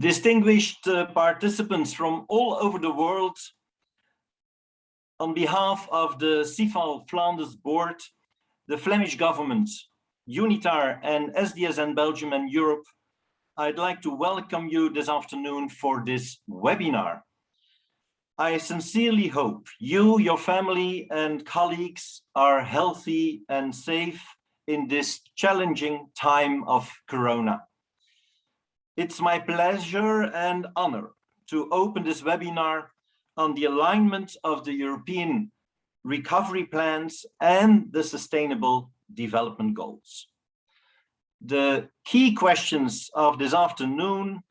Distinguished participants from all over the world, on behalf of the CIFAL Flanders board, the Flemish government, UNITAR and SDS in Belgium and Europe, I'd like to welcome you this afternoon for this webinar. I sincerely hope you, your family and colleagues are healthy and safe in this challenging time of Corona. It's my pleasure and honor to open this webinar on the alignment of the European recovery plans and the Sustainable Development Goals. The key questions of this afternoon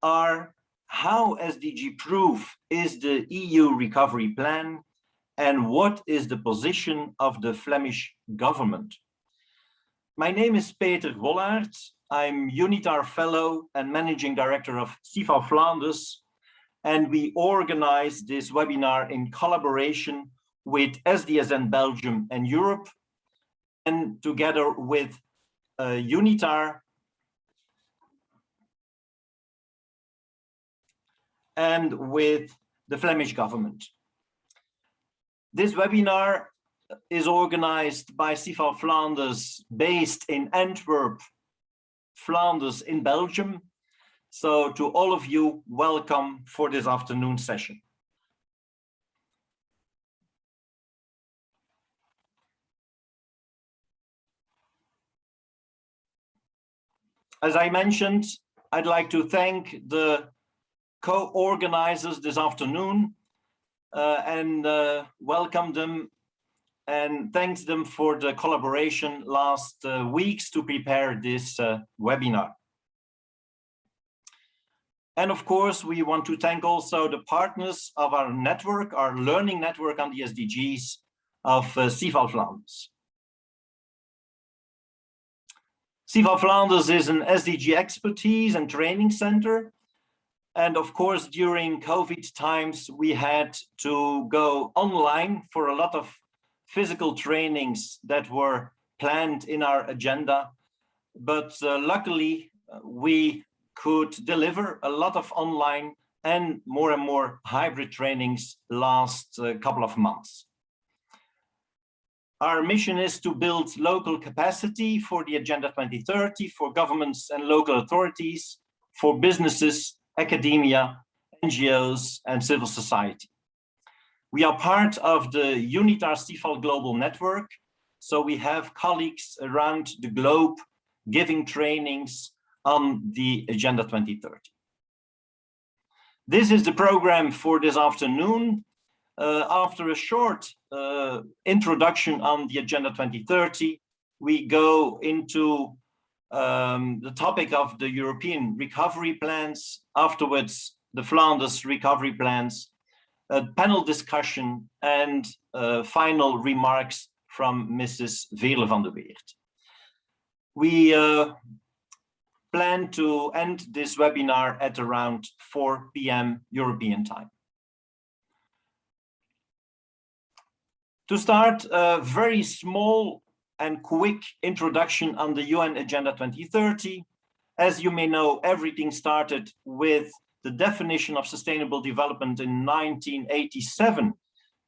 are: how SDG proof is the EU recovery plan, and what is the position of the Flemish government? My name is Peter Wollaert. I'm UNITAR Fellow and Managing Director of CIFAL Flanders, and we organize this webinar in collaboration with SDSN Belgium and Europe, and together with UNITAR and with the Flemish government. This webinar is organized by CIFAL Flanders, based in Antwerp, Flanders in Belgium. So to all of you, welcome for this afternoon session. As I mentioned, I'd like to thank the co-organizers this afternoon and welcome them and thanks them for the collaboration last weeks to prepare this webinar. And of course, we want to thank also the partners of our network, our learning network on the SDGs of CIFAL Flanders. CIFAL Flanders is an SDG expertise and training center. And of course, during COVID times, we had to go online for a lot of physical trainings that were planned in our agenda. But luckily, we could deliver a lot of online and more hybrid trainings last couple of months. Our mission is to build local capacity for the Agenda 2030, for governments and local authorities, for businesses, academia, NGOs, and civil society. We are part of the UNITAR CIFAL Global Network, so we have colleagues around the globe giving trainings on the Agenda 2030. This is the program for this afternoon. After a short introduction on the Agenda 2030, we go into the topic of the European recovery plans, afterwards the Flanders recovery plans, a panel discussion, and final remarks from Mrs. Veerle van der Weert. We plan to end this webinar at around 4 p.m. European time. To start, a very small and quick introduction on the UN Agenda 2030. As you may know, everything started with the definition of sustainable development in 1987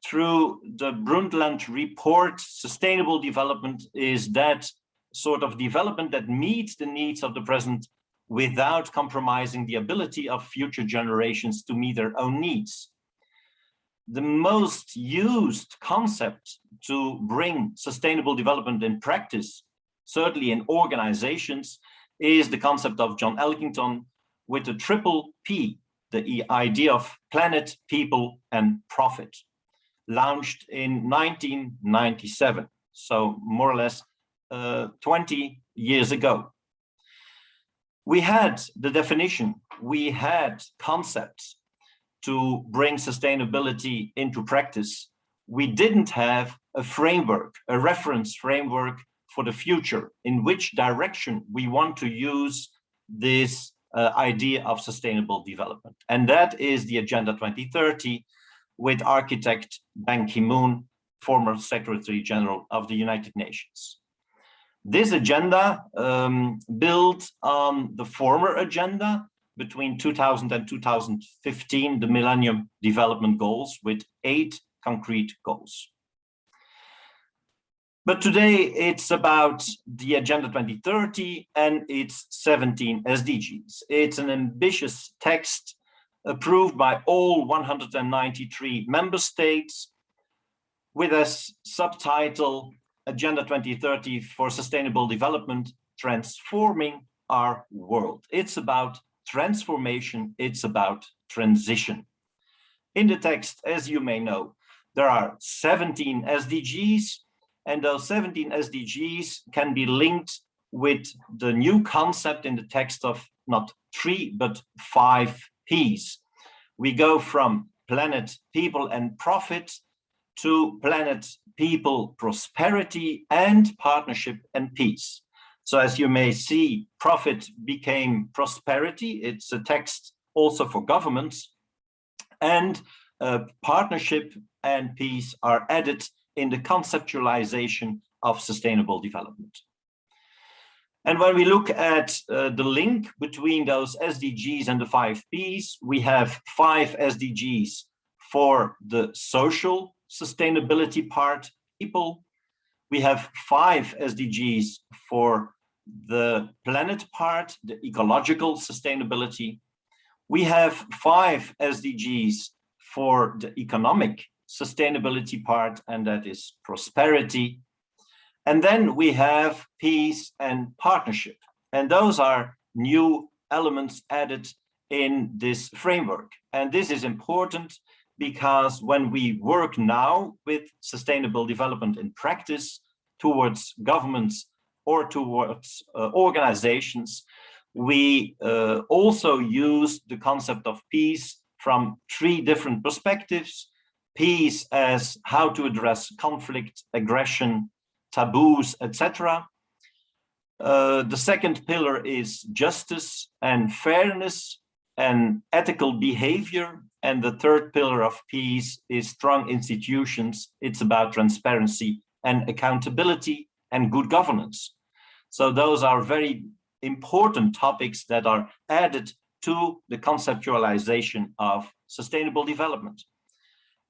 through the Brundtland report. Sustainable development is that sort of development that meets the needs of the present without compromising the ability of future generations to meet their own needs. The most used concept to bring sustainable development in practice, certainly in organizations, is the concept of John Elkington with the triple P, the idea of planet, people, and profit, launched in 1997, so more or less 20 years ago. We had the definition, we had concepts to bring sustainability into practice. We didn't have a framework, a reference framework for the future, in which direction we want to use this idea of sustainable development. And that is the Agenda 2030 with architect Ban Ki-moon, former Secretary General of the United Nations. This agenda built on the former agenda, between 2000 and 2015 the Millennium Development Goals with 8 concrete goals. But today it's about the Agenda 2030 and its 17 SDGs. It's an ambitious text approved by all 193 member states with a subtitle Agenda 2030 for Sustainable Development, Transforming Our World. It's about transformation, it's about transition. In the text, as you may know, there are 17 SDGs, and those 17 SDGs can be linked with the new concept in the text of not 3, but 5 Ps. We go from planet, people, and profit to planet, people, prosperity, and partnership and peace. So as you may see, profit became prosperity. It's a text also for governments, and partnership and peace are added in the conceptualization of sustainable development. And when we look at the link between those SDGs and the 5 Ps, we have 5 SDGs for the social sustainability part, people. We have 5 SDGs for the planet part, the ecological sustainability. We have 5 SDGs for the economic sustainability part, and that is prosperity. And then we have peace and partnership. And those are new elements added in this framework. And this is important because when we work now with sustainable development in practice towards governments or towards organizations, we also use the concept of peace from 3 different perspectives. Peace as how to address conflict, aggression, taboos, etc. The second pillar is justice and fairness and ethical behavior. And the third pillar of peace is strong institutions. It's about transparency and accountability and good governance. So those are very important topics that are added to the conceptualization of sustainable development.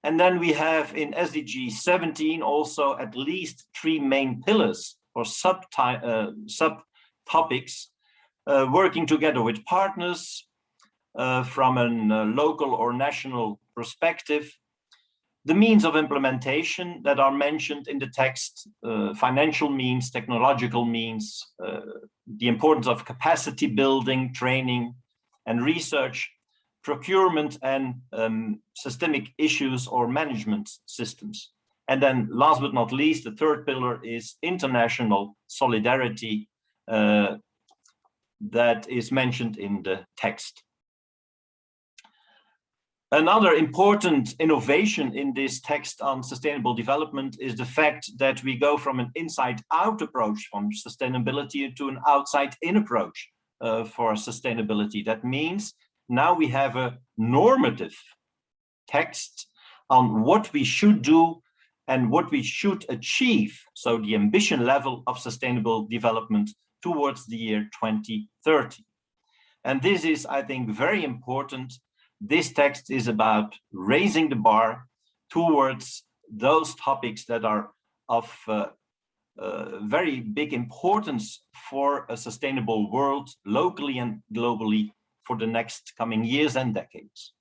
And then we have in SDG 17 also at least 3 main pillars or subtopics, working together with partners from a local or national perspective, the means of implementation that are mentioned in the text, financial means, technological means, the importance of capacity building, training, and research, procurement, and systemic issues or management systems. And then last but not least, the third pillar is international solidarity that is mentioned in the text. Another important innovation in this text on sustainable development is the fact that we go from an inside-out approach from sustainability to an outside-in approach for sustainability. That means now we have a normative text on what we should do and what we should achieve. So the ambition level of sustainable development towards the year 2030. And this is, I think, very important. This text is about raising the bar towards those topics that are of very big importance for a sustainable world, locally and globally, for the next coming years and decades.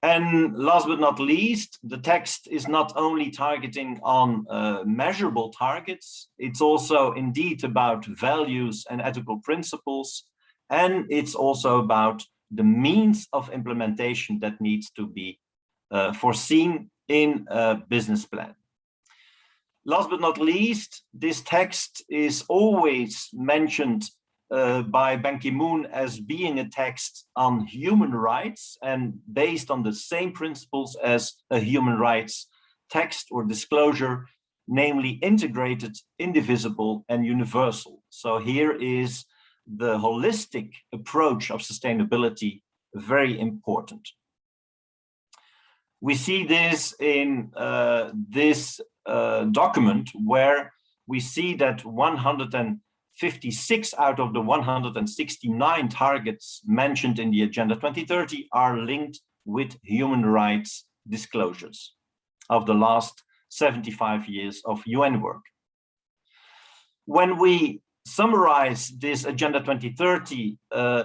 And last but not least, the text is not only targeting on measurable targets, it's also indeed about values and ethical principles, and it's also about the means of implementation that needs to be foreseen in a business plan. Last but not least, this text is always mentioned by Ban Ki-moon as being a text on human rights and based on the same principles as a human rights text or disclosure, namely integrated, indivisible, and universal. So here is the holistic approach of sustainability very important. We see this in this document where we see that 56 out of the 169 targets mentioned in the Agenda 2030 are linked with human rights disclosures of the last 75 years of UN work. When we summarize this Agenda 2030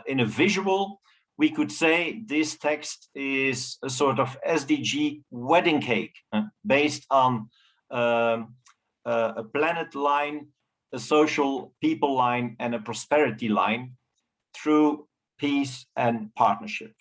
in a visual, we could say this text is a sort of SDG wedding cake based on a planet line, a social people line, and a prosperity line through peace and partnership.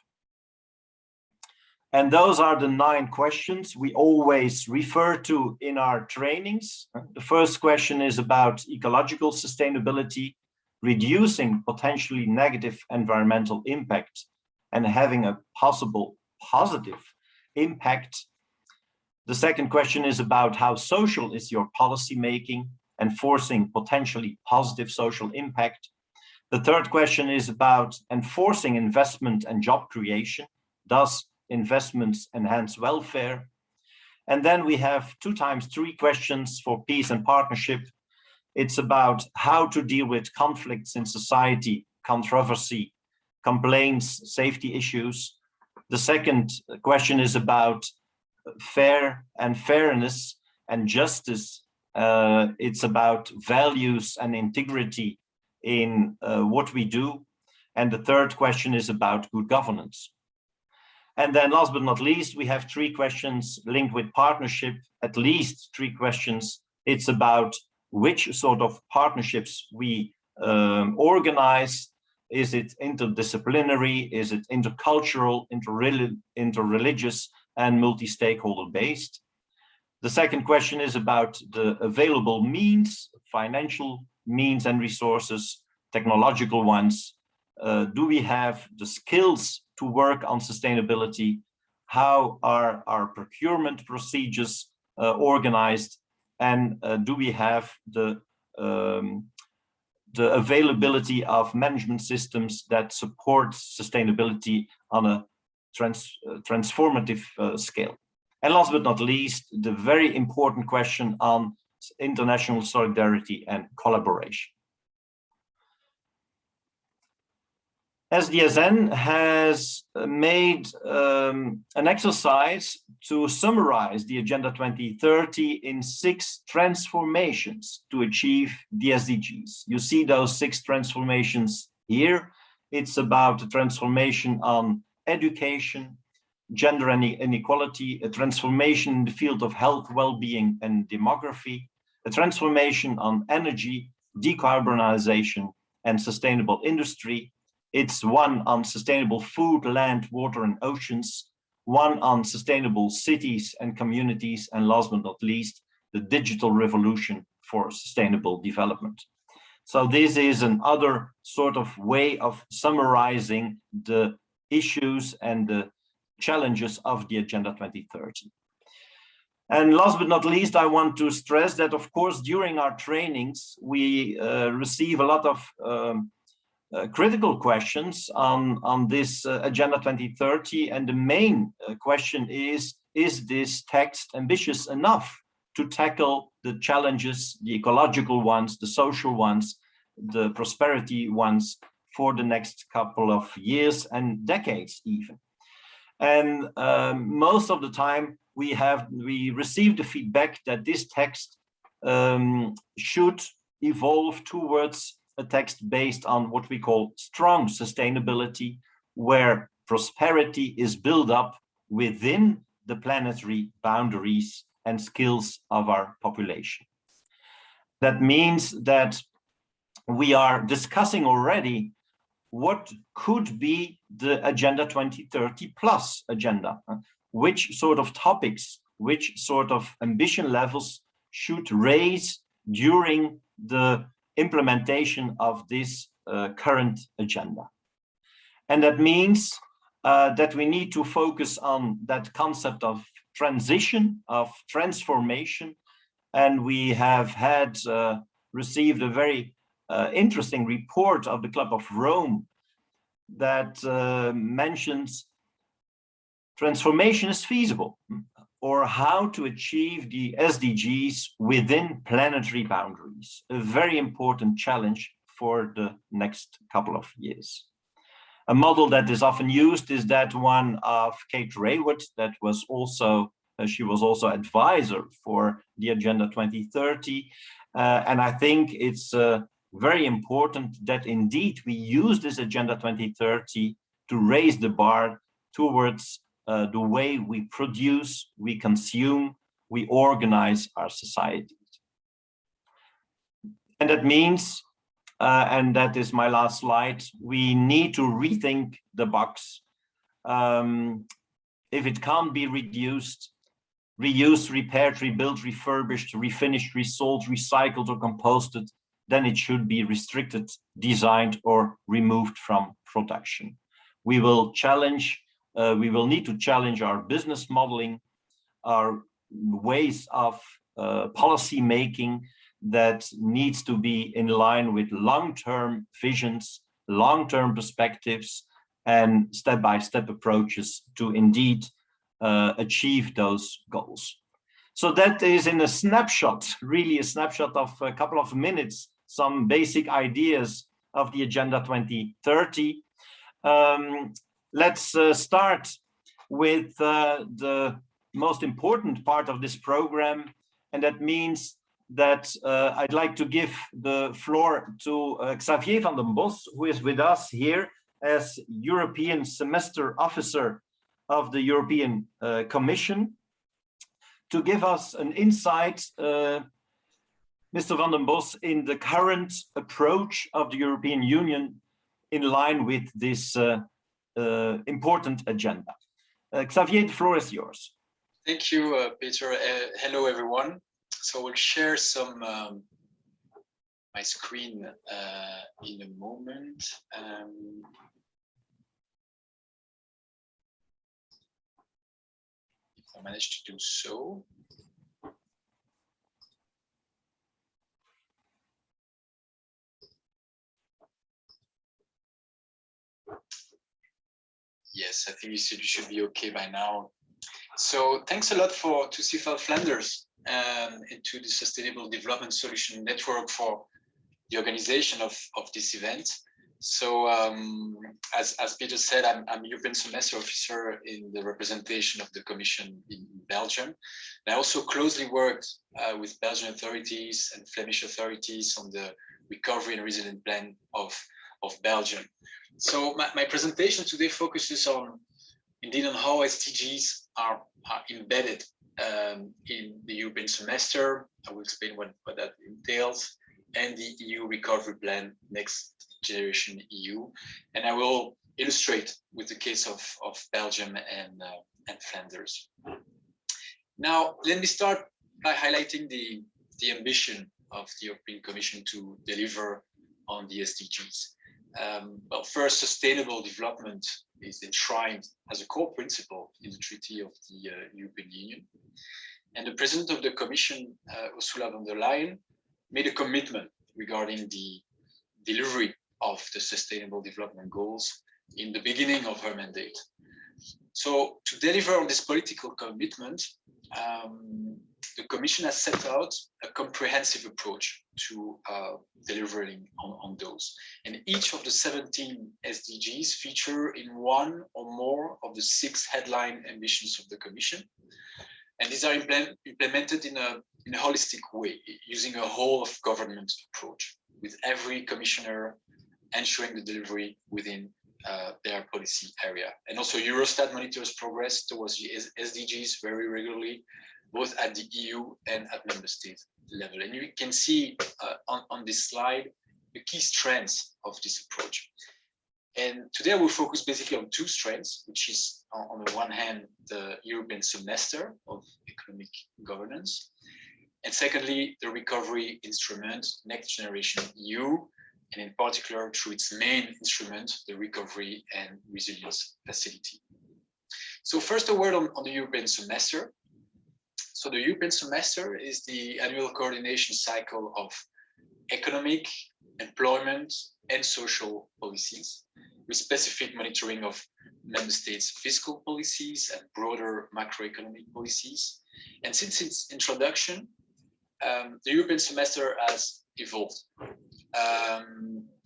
And those are the 9 questions we always refer to in our trainings. The first question is about ecological sustainability, reducing potentially negative environmental impact and having a possible positive impact. The second question is about how social is your policy making, enforcing potentially positive social impact. The third question is about enforcing investment and job creation. Does investments enhance welfare? And then we have 2 times 3 questions for peace and partnership. It's about how to deal with conflicts in society, controversy, complaints, safety issues. The second question is about fair and fairness and justice. It's about values and integrity in what we do. And the third question is about good governance. And then last but not least, we have 3 questions linked with partnership, at least 3 questions. It's about which sort of partnerships we organize. Is it interdisciplinary? Is it intercultural, interreligious, and multi-stakeholder based? The second question is about the available means, financial means and resources, technological ones. Do we have the skills to work on sustainability? How are our procurement procedures organized? And do we have the availability of management systems that support sustainability on a transformative scale? And last but not least, the very important question on international solidarity and collaboration. SDSN has made an exercise to summarize the Agenda 2030 in 6 transformations to achieve the SDGs. You see those 6 transformations here. It's about the transformation on education, gender inequality, a transformation in the field of health, well-being, and demography, a transformation on energy, decarbonization, and sustainable industry. It's one on sustainable food, land, water, and oceans, one on sustainable cities and communities, and last but not least, the digital revolution for sustainable development. So this is another sort of way of summarizing the issues and the challenges of the Agenda 2030. And last but not least, I want to stress that, of course, during our trainings, we receive a lot of critical questions on this Agenda 2030. And the main question is this text ambitious enough to tackle the challenges, the ecological ones, the social ones, the prosperity ones for the next couple of years and decades even? And most of the time we receive the feedback that this text should evolve towards a text based on what we call strong sustainability, where prosperity is built up within the planetary boundaries and skills of our population. That means that we are discussing already what could be the Agenda 2030 plus agenda, which sort of topics, which sort of ambition levels should raise during the implementation of this current agenda. And that means that we need to focus on that concept of transition, of transformation. And we have received a very interesting report of the Club of Rome that mentions transformation is feasible, or how to achieve the SDGs within planetary boundaries, a very important challenge for the next couple of years. A model that is often used is that one of Kate Raworth, that was also, she was also advisor for the Agenda 2030. And I think it's very important that indeed we use this Agenda 2030 to raise the bar towards the way we produce, we consume, we organize our societies. And that means, and that is my last slide, we need to rethink the box. If it can't be reduced, reused, repaired, rebuilt, refurbished, refinished, resold, recycled, or composted, then it should be restricted, designed, or removed from production. We will need to challenge our business modeling, our ways of policy making that needs to be in line with long-term visions, long-term perspectives, and step-by-step approaches to indeed achieve those goals. So that is in a snapshot, really a snapshot of a couple of minutes, some basic ideas of the Agenda 2030. Let's start with the most important part of this program, and that means that I'd like to give the floor to Xavier van den Bos, who is with us here as European Semester Officer of the European Commission, to give us an insight, Mr. van den Bos, in the current approach of the European Union in line with this important agenda. Xavier, the floor is yours. Thank you, Peter. Hello, everyone. So we'll share some my screen in a moment. If I manage to do so. Yes, I think you should be okay by now. So thanks a lot to CFL Flanders and to the Sustainable Development Solution Network for the organization of this event. So as Peter said, I'm European Semester Officer in the representation of the Commission in Belgium. And I also closely worked with Belgian authorities and Flemish authorities on the recovery and resilience plan of Belgium. So my presentation today focuses on how SDGs are embedded in the European semester. I will explain what that entails, and the EU recovery plan, Next Generation EU. And I will illustrate with the case of Belgium and Flanders. Now, let me start by highlighting the ambition of the European Commission to deliver on the SDGs. Well, first, sustainable development is enshrined as a core principle in the Treaty of the European Union. And the President of the Commission, Ursula von der Leyen, made a commitment regarding the delivery of the Sustainable Development Goals in the beginning of her mandate. So to deliver on this political commitment, the Commission has set out a comprehensive approach to delivering on those. And each of the 17 SDGs feature in one or more of the 6 headline ambitions of the Commission. And these are implemented in a holistic way, using a whole of government approach, with every commissioner ensuring the delivery within their policy area. And also Eurostat monitors progress towards the SDGs very regularly, both at the EU and at member state level. And you can see on this slide the key strengths of this approach. And today we'll focus basically on 2 strengths, which is on the one hand, the European semester of economic governance. And secondly, the recovery instrument, Next Generation EU, and in particular through its main instrument, the Recovery and Resilience Facility. So first a word on the European semester. So the European semester is the annual coordination cycle of economic, employment, and social policies, with specific monitoring of member states' fiscal policies and broader macroeconomic policies. And since its introduction, the European semester has evolved.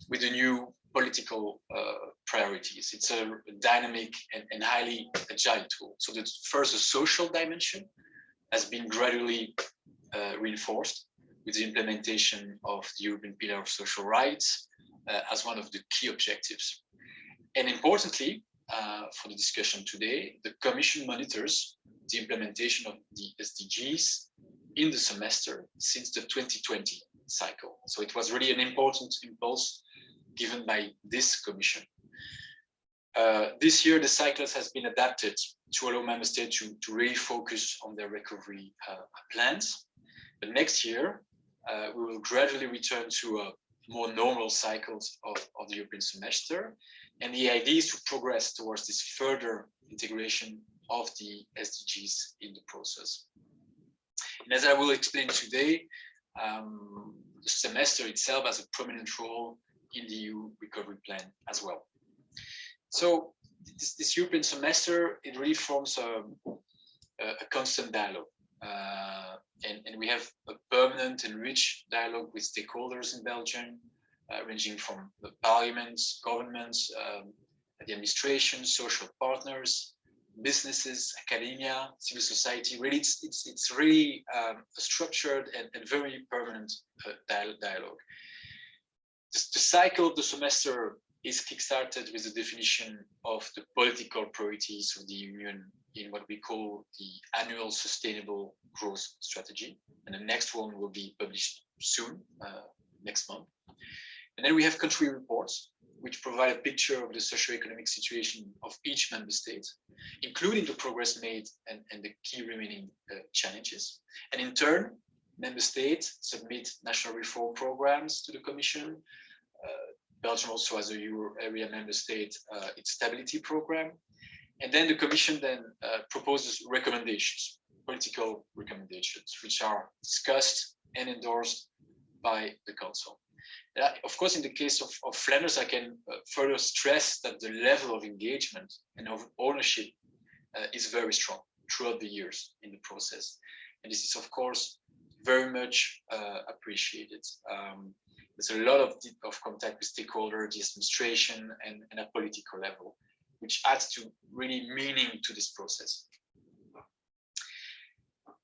with the new political priorities. It's a dynamic and highly agile tool. So the first, the social dimension has been gradually reinforced with the implementation of the European Pillar of Social Rights as one of the key objectives. And importantly, for the discussion today, the Commission monitors the implementation of the SDGs in the semester since the 2020 cycle. So it was really an important impulse given by this Commission. This year, the cycle has been adapted to allow member states to really focus on their recovery plans. But next year, we will gradually return to more normal cycles of the European semester. And the idea is to progress towards this further integration of the SDGs in the process. And as I will explain today, the semester itself has a prominent role in the EU recovery plan as well. So this European semester, it really forms a constant dialogue. And we have a permanent and rich dialogue with stakeholders in Belgium, ranging from the parliaments, governments, the administration, social partners, businesses, academia, civil society. Really, it's really a structured and very permanent dialogue. The cycle of the semester is kickstarted with the definition of the political priorities of the Union in what we call the annual sustainable growth strategy. And the next one will be published soon, next month. And then we have country reports, which provide a picture of the socio-economic situation of each member state, including the progress made and the key remaining challenges. And in turn, member states submit national reform programs to the Commission. Belgium also has a Euro area member state, its stability program. And then the Commission then proposes recommendations, political recommendations, which are discussed and endorsed by the Council. Of course, in the case of Flanders, I can further stress that the level of engagement and of ownership is very strong throughout the years in the process. And this is, of course, very much appreciated. There's a lot of contact with stakeholders, the administration, and at political level, which adds to really meaning to this process.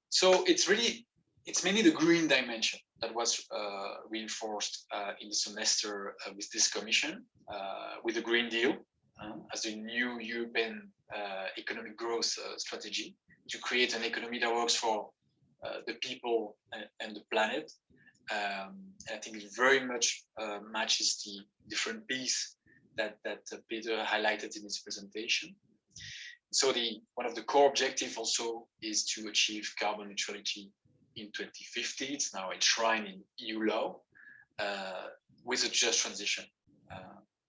So it's mainly the green dimension that was reinforced in the semester with this Commission, with the Green Deal as a new European economic growth strategy to create an economy that works for the people and the planet. And I think it very much matches the different pieces that Peter highlighted in his presentation. So one of the core objectives also is to achieve carbon neutrality in 2050. It's now enshrined in EU law with a just transition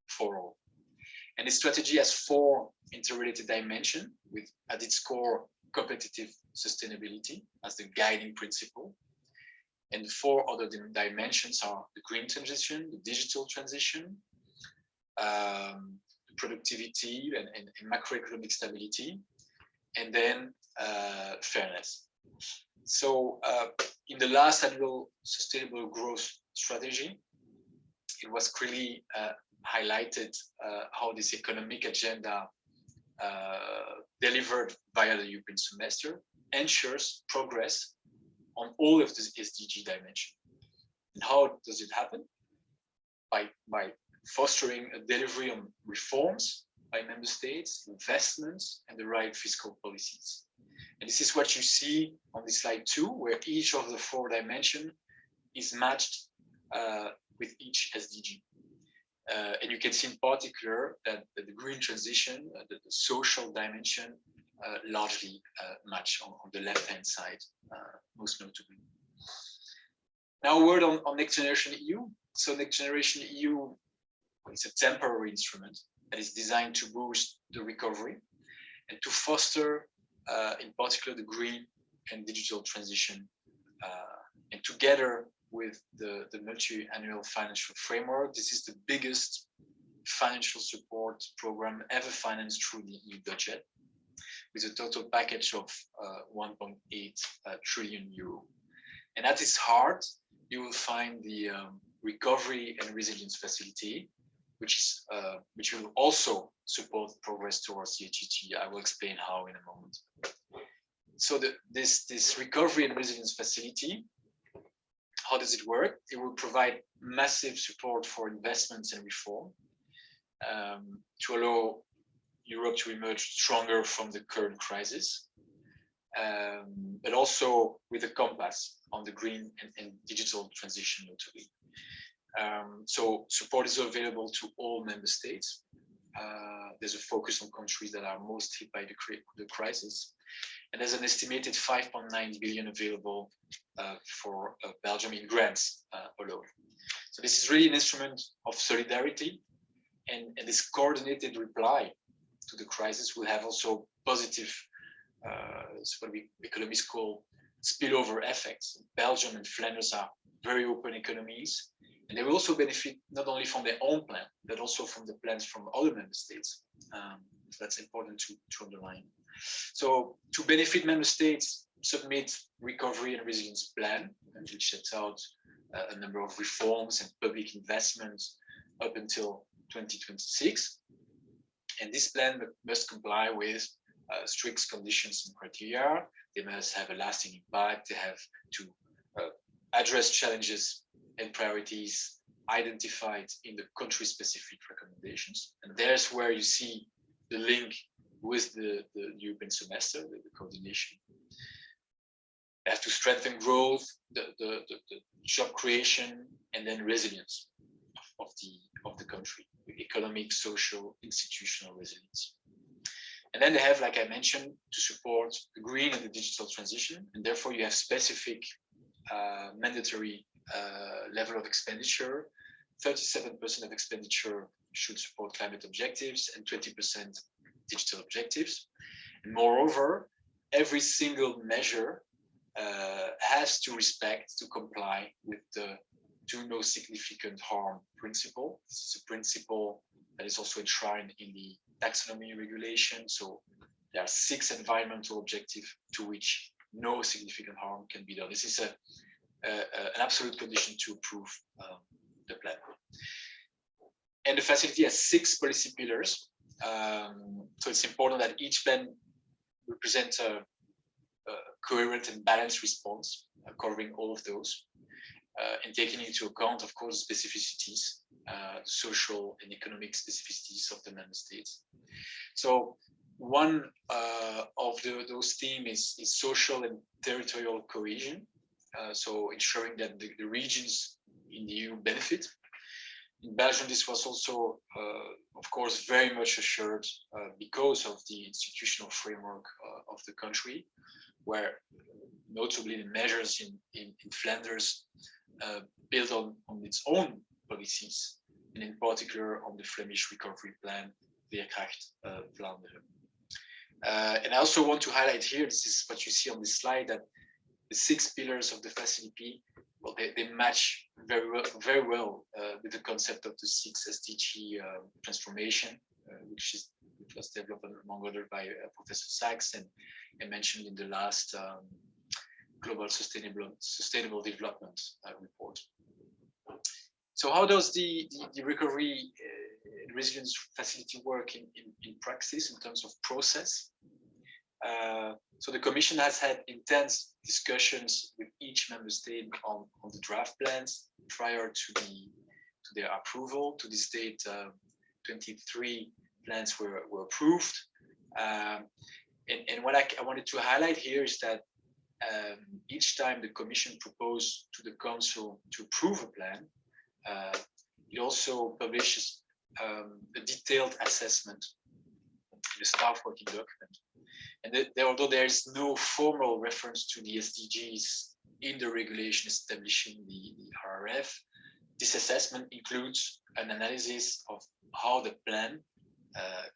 for all. And the strategy has 4 interrelated dimensions with, at its core, competitive sustainability as the guiding principle. And 4 other dimensions are the green transition, the digital transition, productivity and macroeconomic stability, and then fairness. So in the last annual sustainable growth strategy, it was clearly highlighted how this economic agenda delivered via the European semester ensures progress on all of the SDG dimensions. And how does it happen? By fostering a delivery on reforms by member states, investments, and the right fiscal policies. And this is what you see on this slide 2, where each of the 4 dimensions is matched with each SDG. And you can see in particular that the green transition, the social dimension, largely match on the left-hand side, most notably. Now a word on Next Generation EU. So Next Generation EU is a temporary instrument that is designed to boost the recovery and to foster, in particular, the green and digital transition. And together with the multi-annual financial framework, this is the biggest financial support program ever financed through the EU budget, with a total package of 1.8 trillion euro. And at its heart, you will find the Recovery and Resilience Facility, which will also support progress towards the SDG. I will explain how in a moment. So this Recovery and Resilience Facility, how does it work? It will provide massive support for investments and reform to allow Europe to emerge stronger from the current crisis, but also with a compass on the green and digital transition notably. So support is available to all member states. There's a focus on countries that are most hit by the crisis. And there's an estimated 5.9 billion available for Belgium in grants alone. So this is really an instrument of solidarity, and this coordinated reply to the crisis will have also positive, what we economists call spillover effects. Belgium and Flanders are very open economies, and they will also benefit not only from their own plan, but also from the plans from other member states. So that's important to underline. So to benefit, member states submit recovery and resilience plan, which sets out a number of reforms and public investments up until 2026. And this plan must comply with strict conditions and criteria. They must have a lasting impact. They have to address challenges and priorities identified in the country-specific recommendations. And there's where you see the link with the European semester, the coordination. They have to strengthen growth, the job creation, and then resilience of the country, economic, social, institutional resilience. And then they have, like I mentioned, to support the green and the digital transition, and therefore you have specific mandatory level of expenditure. 37% of expenditure should support climate objectives and 20% digital objectives. And moreover, every single measure has to respect, to comply with the do no significant harm principle. This is a principle that is also enshrined in the taxonomy regulation. So there are 6 environmental objectives to which no significant harm can be done. This is an absolute condition to approve the plan. And the facility has 6 policy pillars. So it's important that each plan represents a coherent and balanced response, covering all of those, and taking into account, of course, specificities, social and economic specificities of the member states. So one of those themes is social and territorial cohesion. So ensuring that the regions in the EU benefit. In Belgium, this was also, of course, very much assured because of the institutional framework of the country, where notably the measures in Flanders build on its own policies, and in particular on the Flemish recovery plan, Veerkracht Vlaanderen. And I also want to highlight here, this is what you see on this slide, that the 6 pillars of the facility, well, they match very well with the concept of the 6 SDG transformation, which was developed among others by Professor Sachs and mentioned in the last Global Sustainable Development report. So how does the recovery and resilience facility work in practice in terms of process? So the Commission has had intense discussions with each member state on the draft plans prior to their approval. To this date, 23 plans were approved. And what I wanted to highlight here is that each time the Commission proposed to the Council to approve a plan, it also publishes a detailed assessment in the staff working document. And although there is no formal reference to the SDGs in the regulation establishing the RRF, this assessment includes an analysis of how the plan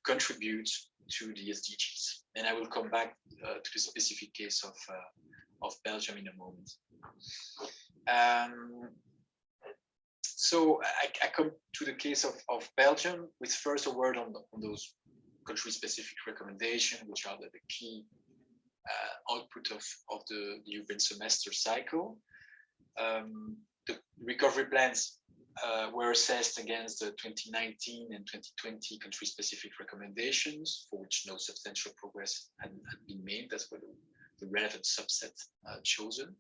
contributes to the SDGs. And I will come back to the specific case of Belgium in a moment. So I come to the case of Belgium with first a word on those country-specific recommendations, which are the key output of the European semester cycle. The recovery plans were assessed against the 2019 and 2020 country-specific recommendations, for which no substantial progress had been made. That's what the relevant subset chosen.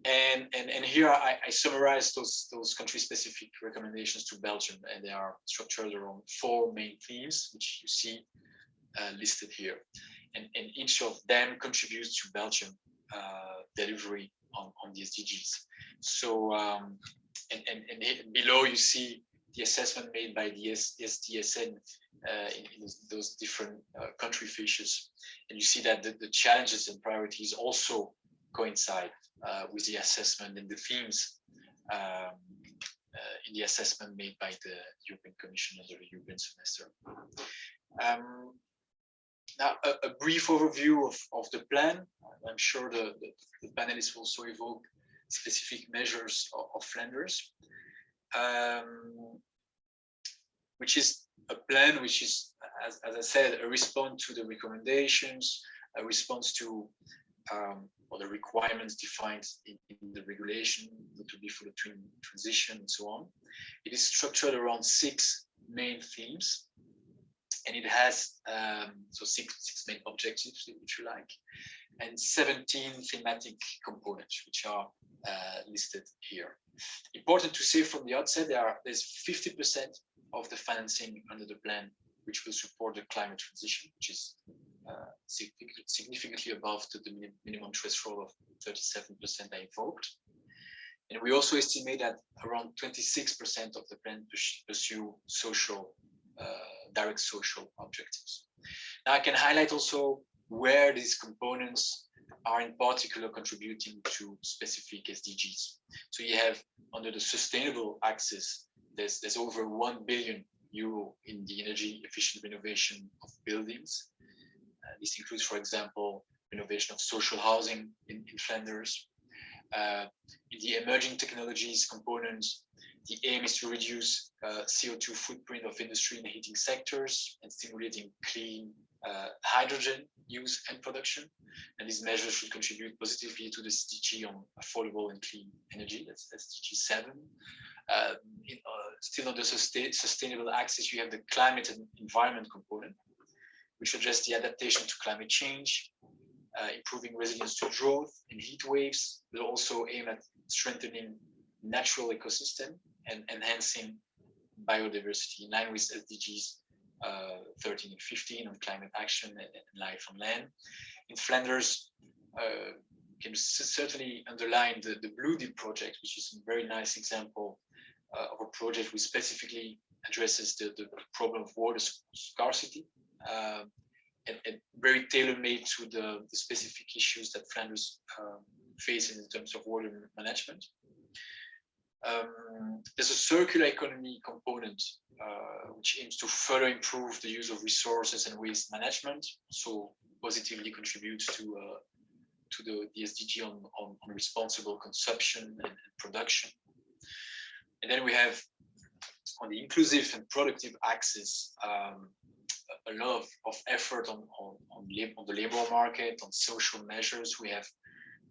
And here I summarized those country-specific recommendations to Belgium, and they are structured around 4 main themes, which you see listed here. And each of them contributes to Belgium delivery on the SDGs. So, and below you see the assessment made by the SDSN in those different country fishes. And you see that the challenges and priorities also coincide with the assessment and the themes in the assessment made by the European Commission under the European semester. Now, a brief overview of the plan. I'm sure the panelists will also evoke specific measures of Flanders, which is a plan which is, as I said, a response to the recommendations, a response to or the requirements defined in the regulation, to be for the transition and so on. It is structured around 6 main themes, and it has so six main objectives, if you like, and 17 thematic components, which are listed here. Important to say from the outset, there's 50% of the financing under the plan which will support the climate transition, which is significantly above the minimum threshold of 37% I evoked. And we also estimate that around 26% of the plan pursue social, direct social objectives. Now I can highlight also where these components are in particular contributing to specific SDGs. So you have under the sustainable axis, there's over €1 billion in the energy efficient renovation of buildings. This includes, for example, renovation of social housing in Flanders. In the emerging technologies components, the aim is to reduce CO2 footprint of industry and heating sectors and stimulating clean hydrogen use and production. And these measures should contribute positively to the SDG on affordable and clean energy. That's SDG 7. Still on the sustainable axis, you have the climate and environment component, which address the adaptation to climate change, improving resilience to drought and heat waves, but also aim at strengthening natural ecosystem and enhancing biodiversity in line with SDGs 13 and 15 on climate action and life on land. In Flanders, can certainly underline the Blue Deal project, which is a very nice example of a project which specifically addresses the problem of water scarcity, and very tailor-made to the specific issues that Flanders faces in terms of water management. There's a circular economy component which aims to further improve the use of resources and waste management, so positively contributes to the SDG on responsible consumption and production. And then we have on the inclusive and productive axis a lot of effort on the labor market, on social measures. We have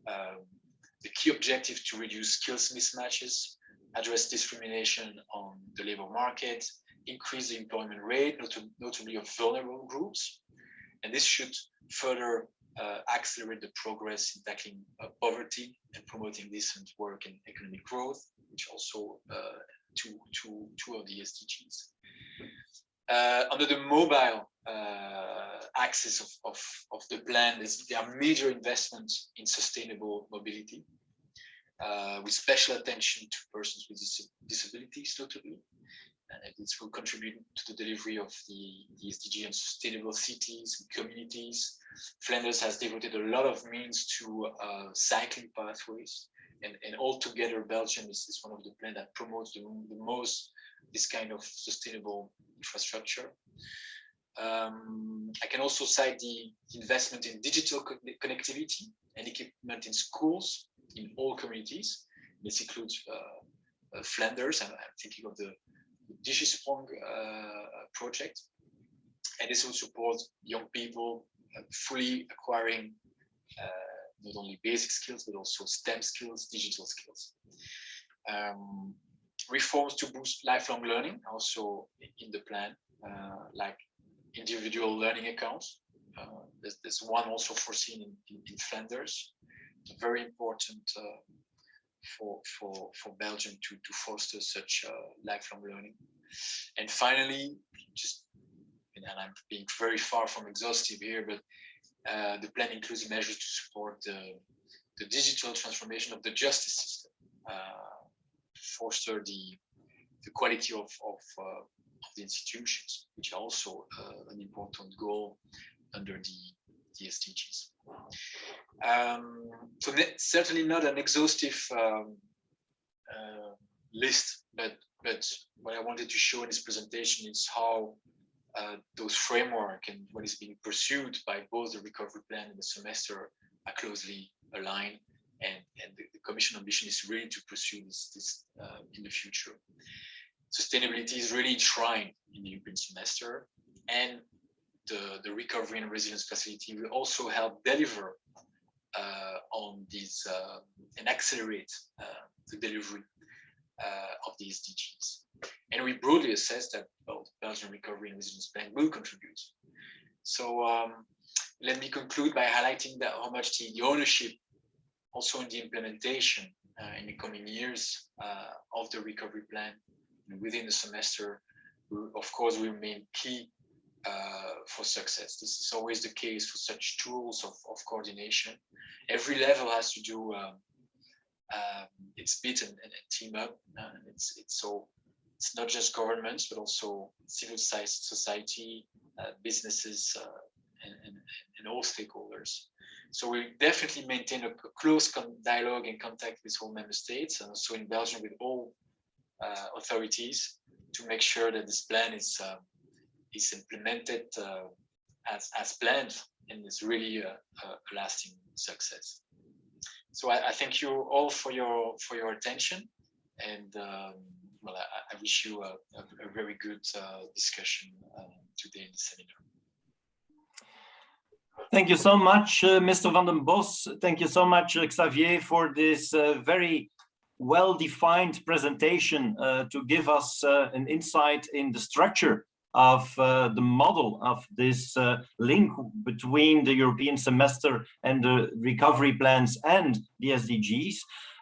the key objective to reduce skills mismatches, address discrimination on the labor market, increase the employment rate, notably of vulnerable groups. And this should further accelerate the progress in tackling poverty and promoting decent work and economic growth, which also two of the SDGs. Under the mobile axis of the plan, there are major investments in sustainable mobility, with special attention to persons with disabilities, notably. And this will contribute to the delivery of the SDG on sustainable cities and communities. Flanders has devoted a lot of means to cycling pathways, and altogether Belgium is one of the plans that promotes the most this kind of sustainable infrastructure. I can also cite the investment in digital connectivity and equipment in schools in all communities. This includes Flanders, and I'm thinking of the Digisprong project. And this will support young people fully acquiring not only basic skills, but also STEM skills, digital skills. reforms to boost lifelong learning, also in the plan, like individual learning accounts. There's one also foreseen in Flanders. It's very important for Belgium to foster such lifelong learning. And finally, and I'm being very far from exhaustive here, but the plan includes measures to support the digital transformation of the justice system, foster the quality of the institutions, which are also an important goal under the SDGs. So certainly not an exhaustive list, but what I wanted to show in this presentation is how those framework and what is being pursued by both the recovery plan and the semester are closely aligned, and the Commission ambition is really to pursue this in the future. Sustainability is really enshrined in the European semester, and the recovery and resilience facility will also help deliver on these and accelerate the delivery of the SDGs. And we broadly assess that the Belgian Recovery and Resilience Plan will contribute. So let me conclude by highlighting that how much the ownership, also in the implementation in the coming years of the recovery plan within the semester, will, of course, will remain key for success. This is always the case for such tools of coordination. Every level has to do its bit and team up. It's not just governments, but also civil society, businesses, and all stakeholders. So we definitely maintain a close dialogue and contact with all member states, and also in Belgium with all authorities, to make sure that this plan is implemented as planned and is really a lasting success. So I thank you all for your attention, and well, I wish you a very good discussion today in the seminar. Thank you so much, Mr. Van den Bos. Thank you so much, Xavier, for this very well-defined presentation to give us an insight in the structure of the model of this link between the European semester and the recovery plans and the SDGs.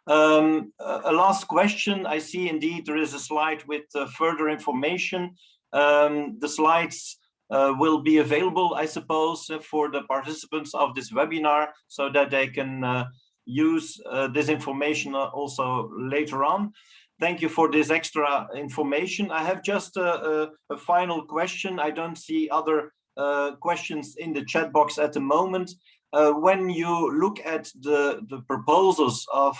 A last question. I see indeed there is a slide with further information. The slides will be available, I suppose, for the participants of this webinar, so that they can use this information also later on. Thank you for this extra information. I have just a final question. I don't see other questions in the chat box at the moment. When you look at the proposals of,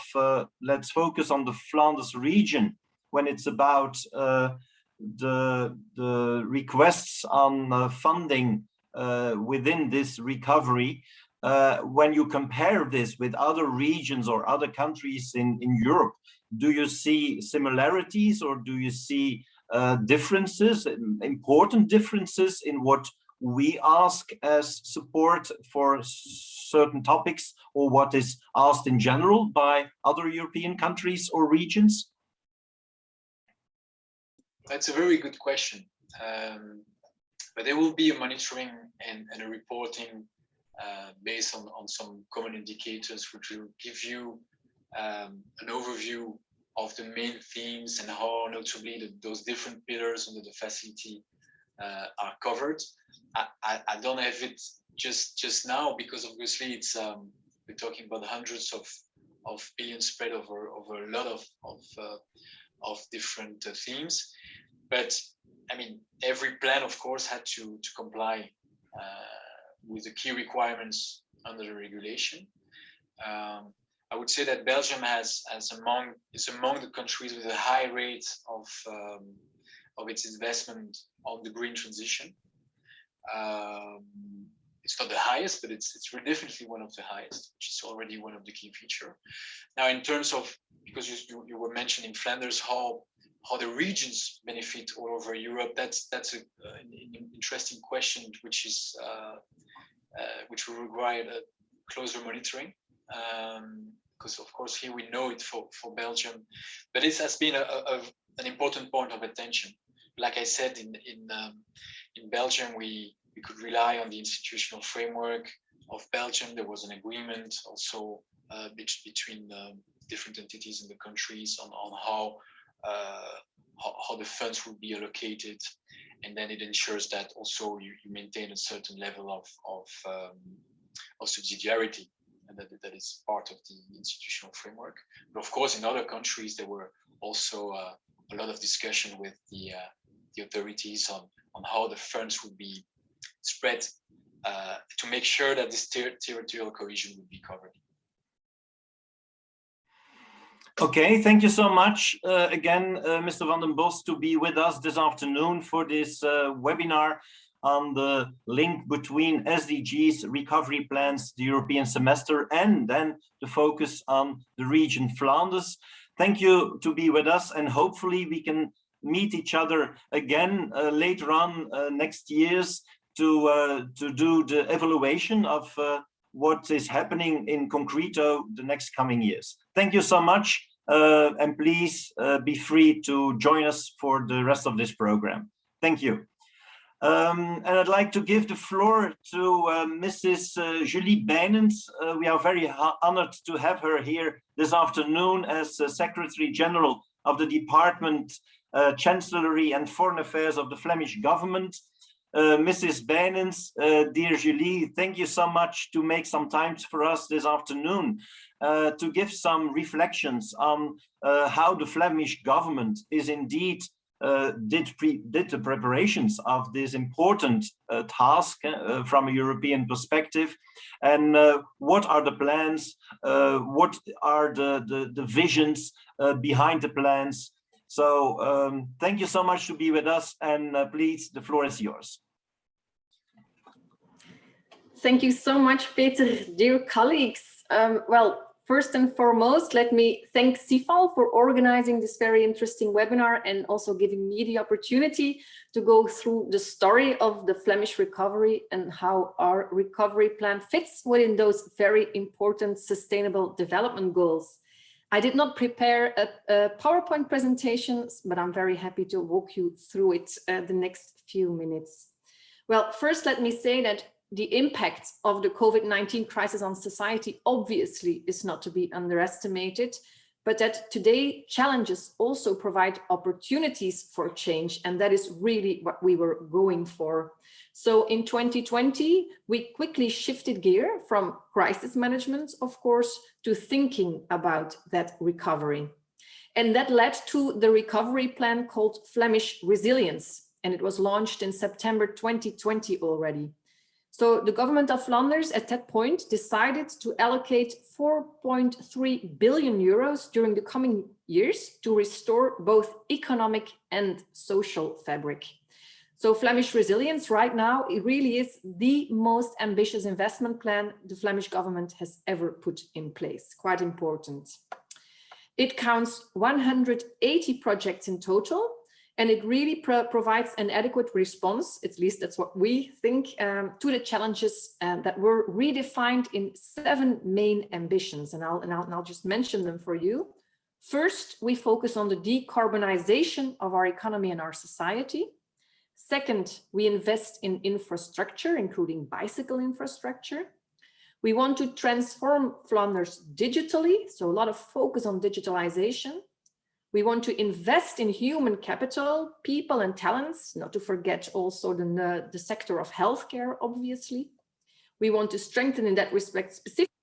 let's focus on the Flanders region, when it's about the requests on funding within this recovery, when you compare this with other regions or other countries in Europe, do you see similarities, or do you see differences, important differences in what we ask as support for certain topics, or what is asked in general by other European countries or regions? That's a very good question. But there will be a monitoring and a reporting based on some common indicators, which will give you an overview of the main themes and how notably those different pillars under the facility are covered. I don't have it just now, because obviously it's we're talking about hundreds of billions spread over a lot of different themes. But I mean, every plan, of course, had to comply with the key requirements under the regulation. I would say that Belgium is among the countries with a high rate of its investment on the green transition. It's not the highest, but it's definitely one of the highest, which is already one of the key features. Now, in terms of, because you were mentioning Flanders, how the regions benefit all over Europe, that's an interesting question, which will require a closer monitoring. Because of course here we know it for Belgium, but it has been an important point of attention. Like I said, in Belgium, we could rely on the institutional framework of Belgium. There was an agreement also between different entities in the countries on how the funds would be allocated, and then it ensures that also you maintain a certain level of subsidiarity, and that is part of the institutional framework. But of course, in other countries, there were also a lot of discussion with the authorities on how the funds would be spread to make sure that this territorial cohesion would be covered. Okay, thank you so much again, Mr. Van den Bos, to be with us this afternoon for this webinar on the link between SDGs, recovery plans, the European semester, and then the focus on the region Flanders. Thank you to be with us, and hopefully we can meet each other again later on next years to do the evaluation of what is happening in concreto the next coming years. Thank you so much, and please be free to join us for the rest of this program. Thank you. And I'd like to give the floor to Mrs. Julie Bijnens. We are very honored to have her here this afternoon as Secretary General of the Department, Chancellery and Foreign Affairs of the Flemish Government. Mrs. Bijnens, dear Julie, thank you so much to make some time for us this afternoon to give some reflections on how the Flemish government is indeed did the preparations of this important task from a European perspective, and what are the plans, what are the visions behind the plans. So thank you so much to be with us, and please, the floor is yours. Thank you so much, Peter. Dear colleagues, well, first and foremost, let me thank CIFAL for organizing this very interesting webinar and also giving me the opportunity to go through the story of the Flemish recovery and how our recovery plan fits within those very important sustainable development goals. I did not prepare a PowerPoint presentation, but I'm very happy to walk you through it the next few minutes. Well, first, let me say that the impact of the COVID-19 crisis on society obviously is not to be underestimated, but that today challenges also provide opportunities for change, and that is really what we were going for. So in 2020, we quickly shifted gear from crisis management, of course, to thinking about that recovery. And that led to the recovery plan called Flemish Resilience, and it was launched in September 2020 already. So the government of Flanders at that point decided to allocate 4.3 billion euros during the coming years to restore both economic and social fabric. So Flemish Resilience right now, it really is the most ambitious investment plan the Flemish government has ever put in place. Quite important. It counts 180 projects in total, and it really provides an adequate response, at least that's what we think, to the challenges that were redefined in 7 main ambitions. And I'll just mention them for you. First, we focus on the decarbonization of our economy and our society. Second, we invest in infrastructure, including bicycle infrastructure. We want to transform Flanders digitally, so a lot of focus on digitalization. We want to invest in human capital, people and talents, not to forget also the sector of healthcare, obviously. We want to strengthen in that respect specifically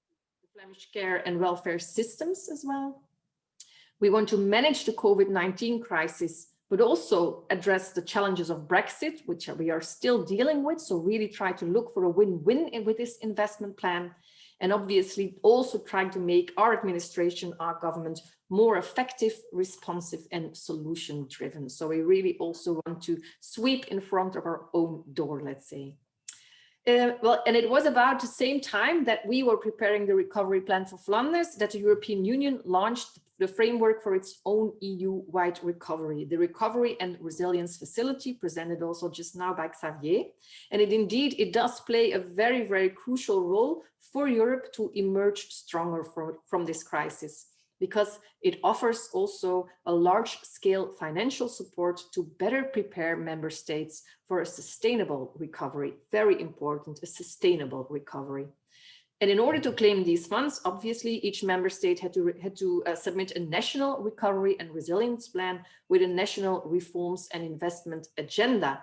the Flemish care and welfare systems as well. We want to manage the COVID-19 crisis, but also address the challenges of Brexit, which we are still dealing with. So really try to look for a win-win with this investment plan. And obviously also trying to make our administration, our government, more effective, responsive, and solution-driven. So we really also want to sweep in front of our own door, let's say. Well, and it was about the same time that we were preparing the recovery plan for Flanders that the European Union launched the framework for its own EU-wide recovery, the Recovery and Resilience Facility, presented also just now by Xavier. And it does play a very, very crucial role for Europe to emerge stronger from this crisis. because it offers also a large-scale financial support to better prepare member states for a sustainable recovery. Very important, a sustainable recovery. And in order to claim these funds, obviously, each member state had to submit a national recovery and resilience plan with a national reforms and investment agenda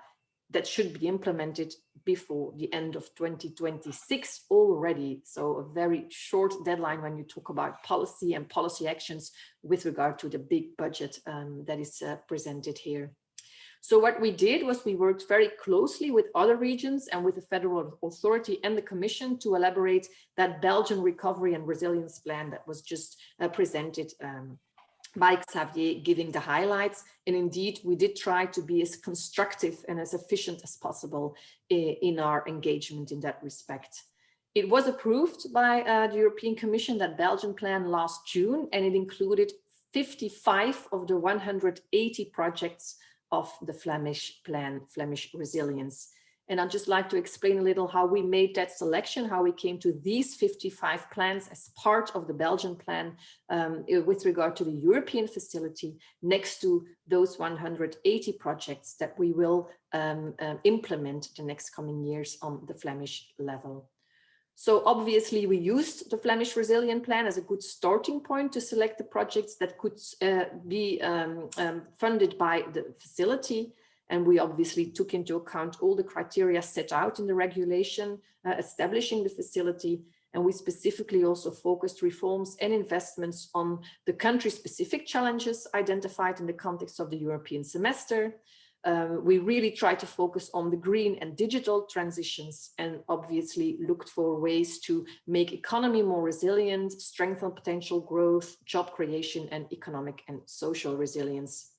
that should be implemented before the end of 2026 already. So a very short deadline when you talk about policy and policy actions with regard to the big budget that is presented here. So what we did was we worked very closely with other regions and with the federal authority and the Commission to elaborate that Belgian recovery and resilience plan that was just presented by Xavier, giving the highlights. And indeed, we did try to be as constructive and as efficient as possible in our engagement in that respect. It was approved by the European Commission, that Belgian plan, last June, and it included 55 of the 180 projects of the Flemish plan, Flemish resilience. And I'd just like to explain a little how we made that selection, how we came to these 55 plans as part of the Belgian plan with regard to the European facility, next to those 180 projects that we will implement the next coming years on the Flemish level. So obviously we used the Flemish Resilient Plan as a good starting point to select the projects that could be funded by the facility. And we obviously took into account all the criteria set out in the regulation establishing the facility. And we specifically also focused reforms and investments on the country-specific challenges identified in the context of the European semester. We really tried to focus on the green and digital transitions, and obviously looked for ways to make economy more resilient, strengthen potential growth, job creation, and economic and social resilience.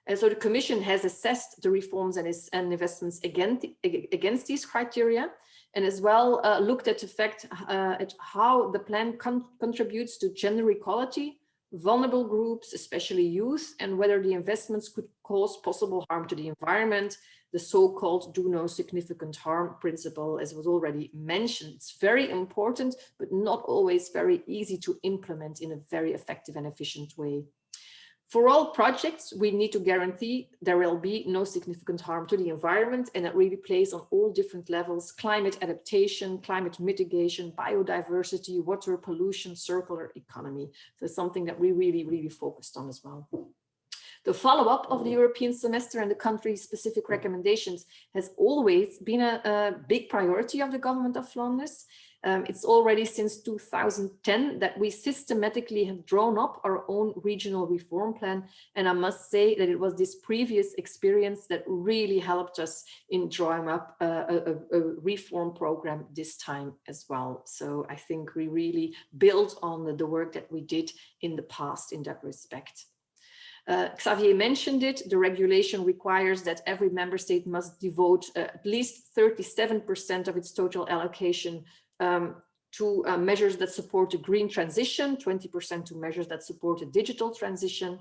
And so the Commission has assessed the reforms and investments against these criteria, and as well looked at the fact at how the plan contributes to gender equality, vulnerable groups, especially youth, and whether the investments could cause possible harm to the environment, the so-called do no significant harm principle, as was already mentioned. It's very important, but not always very easy to implement in a very effective and efficient way. For all projects, we need to guarantee there will be no significant harm to the environment, and it really plays on all different levels: climate adaptation, climate mitigation, biodiversity, water pollution, circular economy. So something that we really focused on as well. The follow-up of the European semester and the country-specific recommendations has always been a big priority of the government of Flanders. It's already since 2010 that we systematically have drawn up our own regional reform plan. And I must say that it was this previous experience that really helped us in drawing up a reform program this time as well. So I think we really built on the work that we did in the past in that respect. Xavier mentioned it, the regulation requires that every member state must devote at least 37% of its total allocation to measures that support a green transition, 20% to measures that support a digital transition.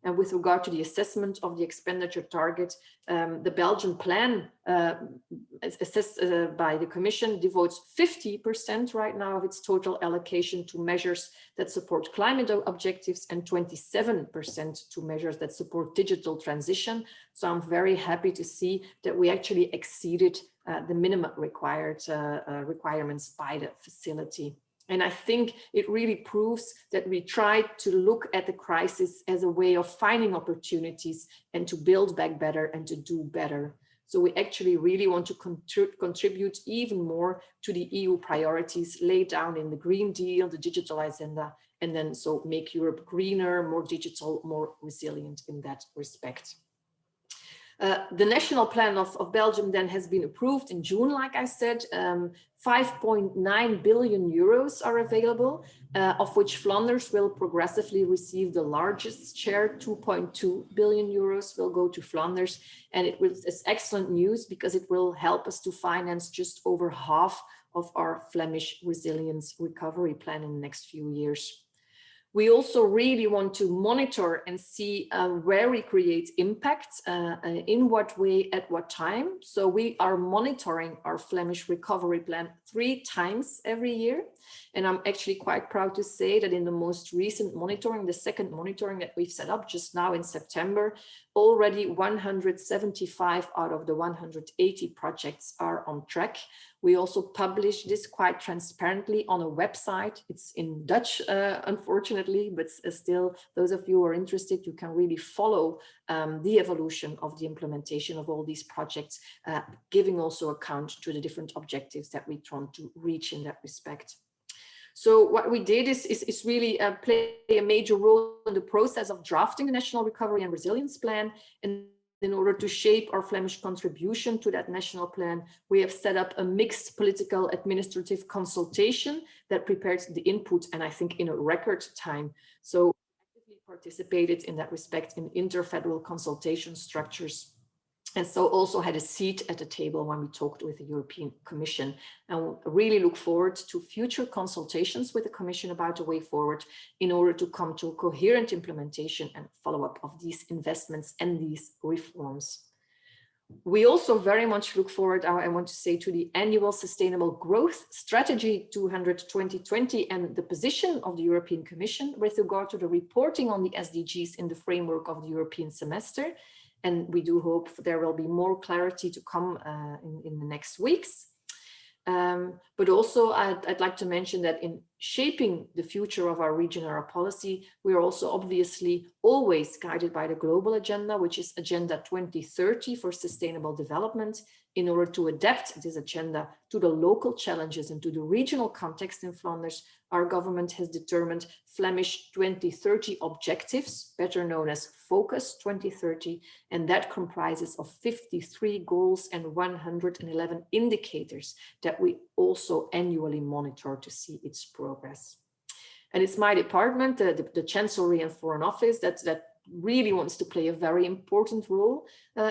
And with regard to the assessment of the expenditure target, the Belgian plan assessed by the Commission devotes 50% right now of its total allocation to measures that support climate objectives and 27% to measures that support digital transition. So I'm very happy to see that we actually exceeded the minimum requirements by the facility. And I think it really proves that we tried to look at the crisis as a way of finding opportunities and to build back better and to do better. So we actually really want to contribute even more to the EU priorities laid down in the Green Deal, the digital agenda, and then so make Europe greener, more digital, more resilient in that respect. The national plan of Belgium then has been approved in June, like I said. 5.9 billion euros are available, of which Flanders will progressively receive the largest share. 2.2 billion euros will go to Flanders, and it's excellent news because it will help us to finance just over half of our Flemish resilience recovery plan in the next few years. We also really want to monitor and see where we create impact, in what way, at what time. So we are monitoring our Flemish recovery plan 3 times every year. And I'm actually quite proud to say that in the most recent monitoring, the second monitoring that we've set up just now in September, already 175 out of the 180 projects are on track. We also publish this quite transparently on a website. It's in Dutch, unfortunately, but still, those of you who are interested, you can really follow the evolution of the implementation of all these projects, giving also account to the different objectives that we try to reach in that respect. So what we did is really play a major role in the process of drafting the National Recovery and Resilience Plan. And in order to shape our Flemish contribution to that national plan, we have set up a mixed political administrative consultation that prepared the input, and I think in a record time. So we participated in that respect in interfederal consultation structures. And so also had a seat at the table when we talked with the European Commission, and really look forward to future consultations with the Commission about the way forward in order to come to a coherent implementation and follow-up of these investments and these reforms. We also very much look forward, I want to say, to the annual Sustainable Growth Strategy 200-2020 and the position of the European Commission with regard to the reporting on the SDGs in the framework of the European semester. And we do hope there will be more clarity to come in the next weeks. But also I'd like to mention that in shaping the future of our region and our policy, we are also obviously always guided by the global agenda, which is Agenda 2030 for Sustainable Development. In order to adapt this agenda to the local challenges and to the regional context in Flanders, our government has determined Flemish 2030 objectives, better known as Focus 2030, and that comprises of 53 goals and 111 indicators that we also annually monitor to see its progress. And it's my department, the Chancellery and Foreign Office, that really wants to play a very important role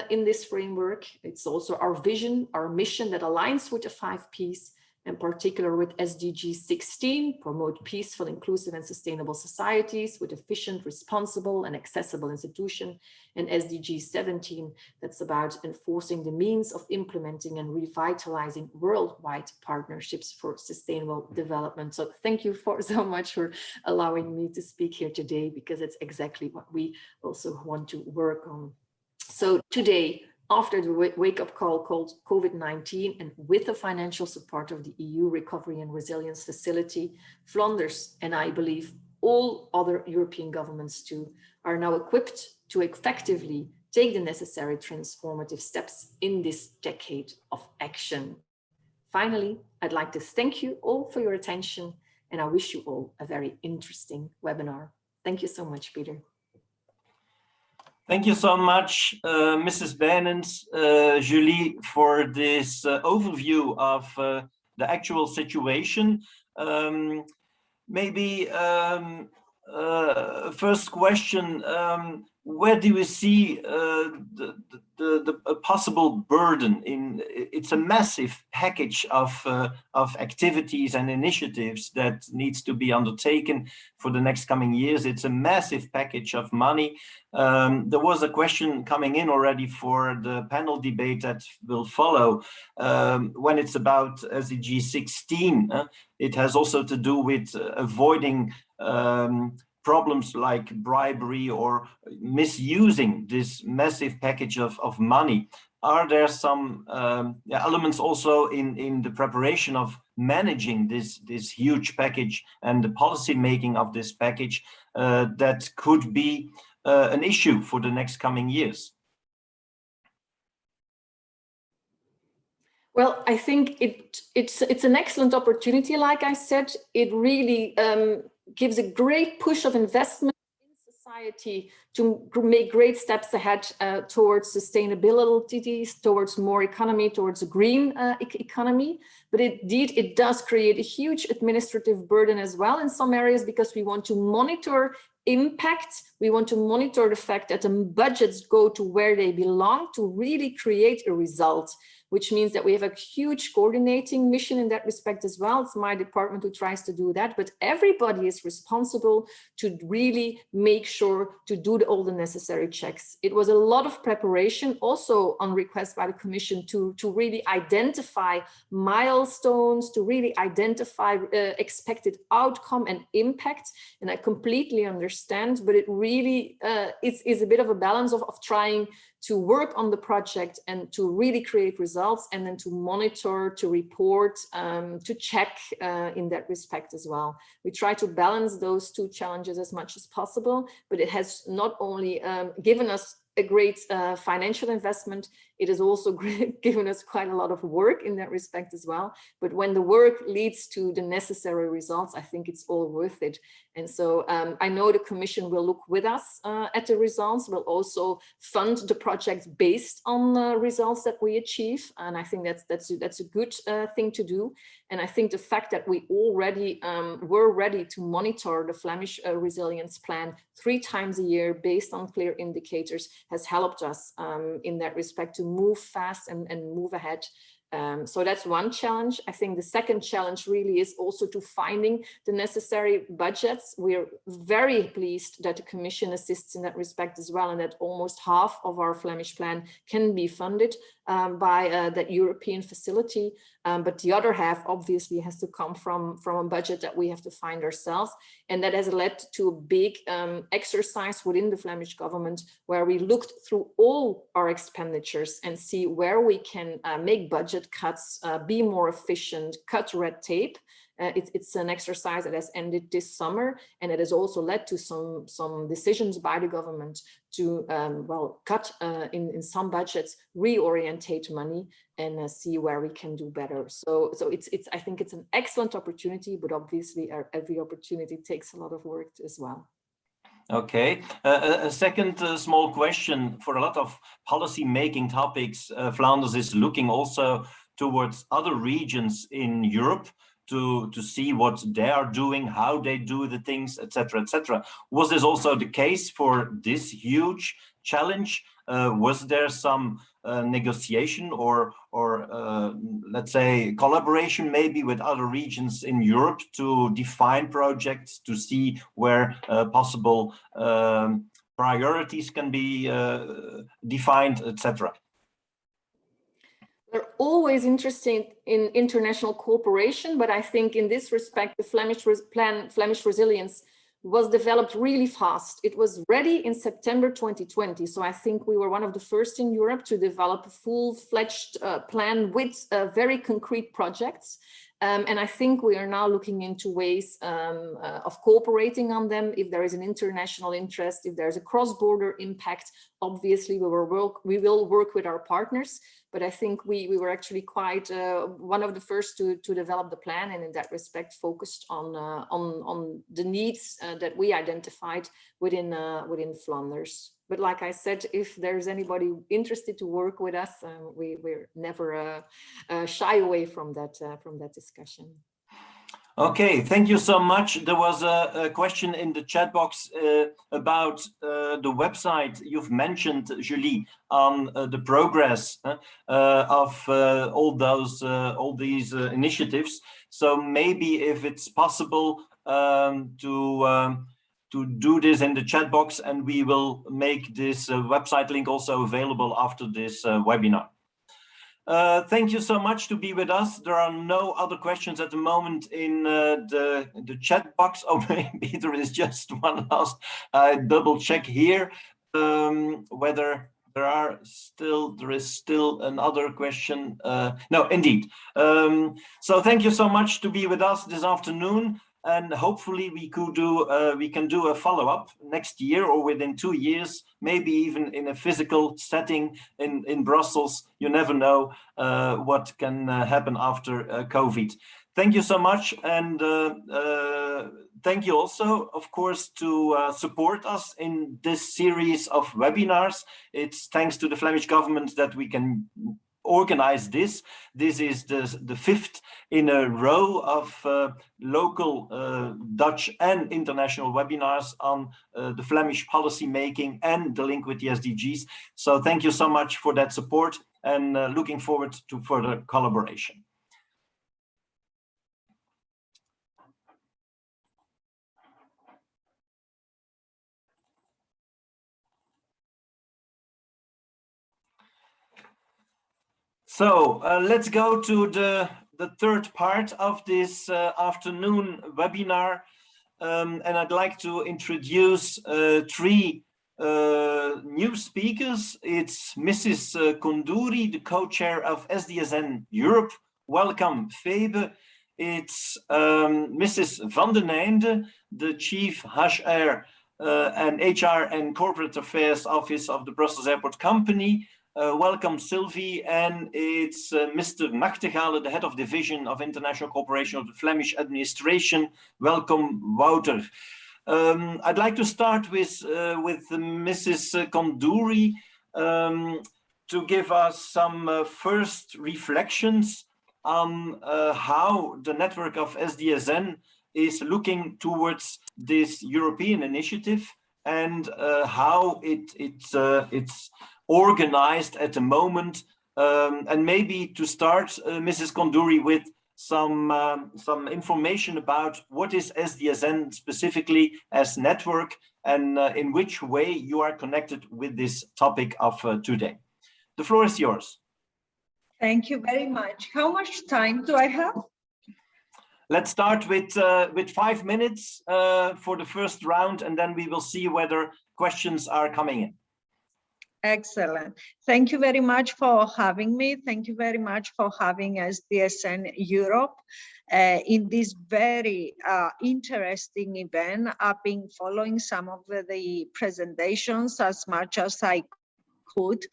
in this framework. It's also our vision, our mission that aligns with the 5 Ps, in particular with SDG 16, promote peaceful, inclusive and sustainable societies with efficient, responsible and accessible institutions, and SDG 17, that's about enforcing the means of implementing and revitalizing worldwide partnerships for sustainable development. So thank you so much for allowing me to speak here today, because it's exactly what we also want to work on. So today, after the wake-up call called COVID-19 and with the financial support of the EU Recovery and Resilience Facility, Flanders, and I believe all other European governments too, are now equipped to effectively take the necessary transformative steps in this decade of action. Finally, I'd like to thank you all for your attention, and I wish you all a very interesting webinar. Thank you so much, Peter. Thank you so much, Mrs. Bannens, Julie, for this overview of the actual situation. Maybe first question, where do we see the possible burden in? It's a massive package of activities and initiatives that needs to be undertaken for the next coming years. It's a massive package of money. There was a question coming in already for the panel debate that will follow. When it's about SDG 16, it has also to do with avoiding problems like bribery or misusing this massive package of money. Are there some elements also in the preparation of managing this huge package and the policy making of this package that could be an issue for the next coming years? Well, I think it's an excellent opportunity. Like I said, it really gives a great push of investment in society to make great steps ahead towards sustainability, towards more economy, towards a green economy. But indeed, it does create a huge administrative burden as well in some areas, because we want to monitor impact. We want to monitor the fact that the budgets go to where they belong to really create a result. which means that we have a huge coordinating mission in that respect as well. It's my department who tries to do that, but everybody is responsible to really make sure to do all the necessary checks. It was a lot of preparation, also on request by the Commission, to really identify milestones, to really identify expected outcome and impact. And I completely understand, but it really is a bit of a balance of trying to work on the project and to really create results, and then to monitor, to report, to check in that respect as well. We try to balance those two challenges as much as possible, but it has not only given us a great financial investment, it has also given us quite a lot of work in that respect as well. But when the work leads to the necessary results, I think it's all worth it. And so I know the Commission will look with us at the results, will also fund the project based on the results that we achieve. And I think that's a good thing to do. And I think the fact that we already were ready to monitor the Flemish resilience plan 3 times a year based on clear indicators has helped us in that respect to move fast and move ahead. So that's one challenge. I think the second challenge really is also to finding the necessary budgets. We're very pleased that the Commission assists in that respect as well, and that almost half of our Flemish plan can be funded by that European facility. But the other half obviously has to come from a budget that we have to find ourselves. And that has led to a big exercise within the Flemish government, where we looked through all our expenditures and see where we can make budget cuts, be more efficient, cut red tape. It's an exercise that has ended this summer, and it has also led to some decisions by the government to well, cut in some budgets, reorientate money, and see where we can do better. So I think it's an excellent opportunity, but obviously every opportunity takes a lot of work as well. Okay, a second small question. For a lot of policy making topics, Flanders is looking also towards other regions in Europe to see what they are doing, how they do the things, etc., etc. Was this also the case for this huge challenge? Was there some negotiation or let's say collaboration maybe with other regions in Europe to define projects, to see where possible priorities can be defined, etc.? They're always interested in international cooperation, but I think in this respect, the Flemish resilience was developed really fast. It was ready in September 2020. So I think we were one of the first in Europe to develop a full-fledged plan with very concrete projects. And I think we are now looking into ways of cooperating on them. If there is an international interest, if there's a cross-border impact, obviously we will work with our partners. But I think we were actually quite one of the first to develop the plan, and in that respect focused on the needs that we identified within Flanders. But like I said, if there's anybody interested to work with us, we're never shy away from that discussion. Okay, thank you so much. There was a question in the chat box about the website you've mentioned, Julie, on the progress of all these initiatives. So maybe if it's possible to do this in the chat box, and we will make this website link also available after this webinar. Thank you so much to be with us. There are no other questions at the moment in the chat box. Oh, maybe there is just one last. Double check here whether there is still another question. No, indeed. So thank you so much to be with us this afternoon. And hopefully we can do a follow-up next year or within 2 years, maybe even in a physical setting in Brussels. You never know what can happen after COVID. Thank you so much, and thank you also, of course, to support us in this series of webinars. It's thanks to the Flemish government that we can organize this. This is the fifth in a row of local Dutch and international webinars on the Flemish policy making and the link with the SDGs. So thank you so much for that support, and looking forward to further collaboration. So let's go to the third part of this afternoon webinar. And I'd like to introduce three new speakers. It's Mrs. Koundouri, the co-chair of SDSN Europe. Welcome, Febe. It's Mrs. Van den Einde, the Chief HR and Corporate Affairs Office of the Brussels Airport Company. Welcome, Sylvie. And it's Mr. Nachtegale, the Head of Division of International Cooperation of the Flemish Administration. Welcome, Wouter. I'd like to start with Mrs. Koundouri to give us some first reflections on how the network of SDSN is looking towards this European initiative, and how it's organized at the moment, and maybe to start, Mrs. Koundouri, with some information about what is SDSN specifically as network, and in which way you are connected with this topic of today. The floor is yours. Thank you very much. How much time do I have? Let's start with 5 minutes for the first round, and then we will see whether questions are coming in. Excellent. Thank you very much for having me. Thank you very much for having SDSN Europe in this very interesting event. I've been following some of the presentations as much as I could.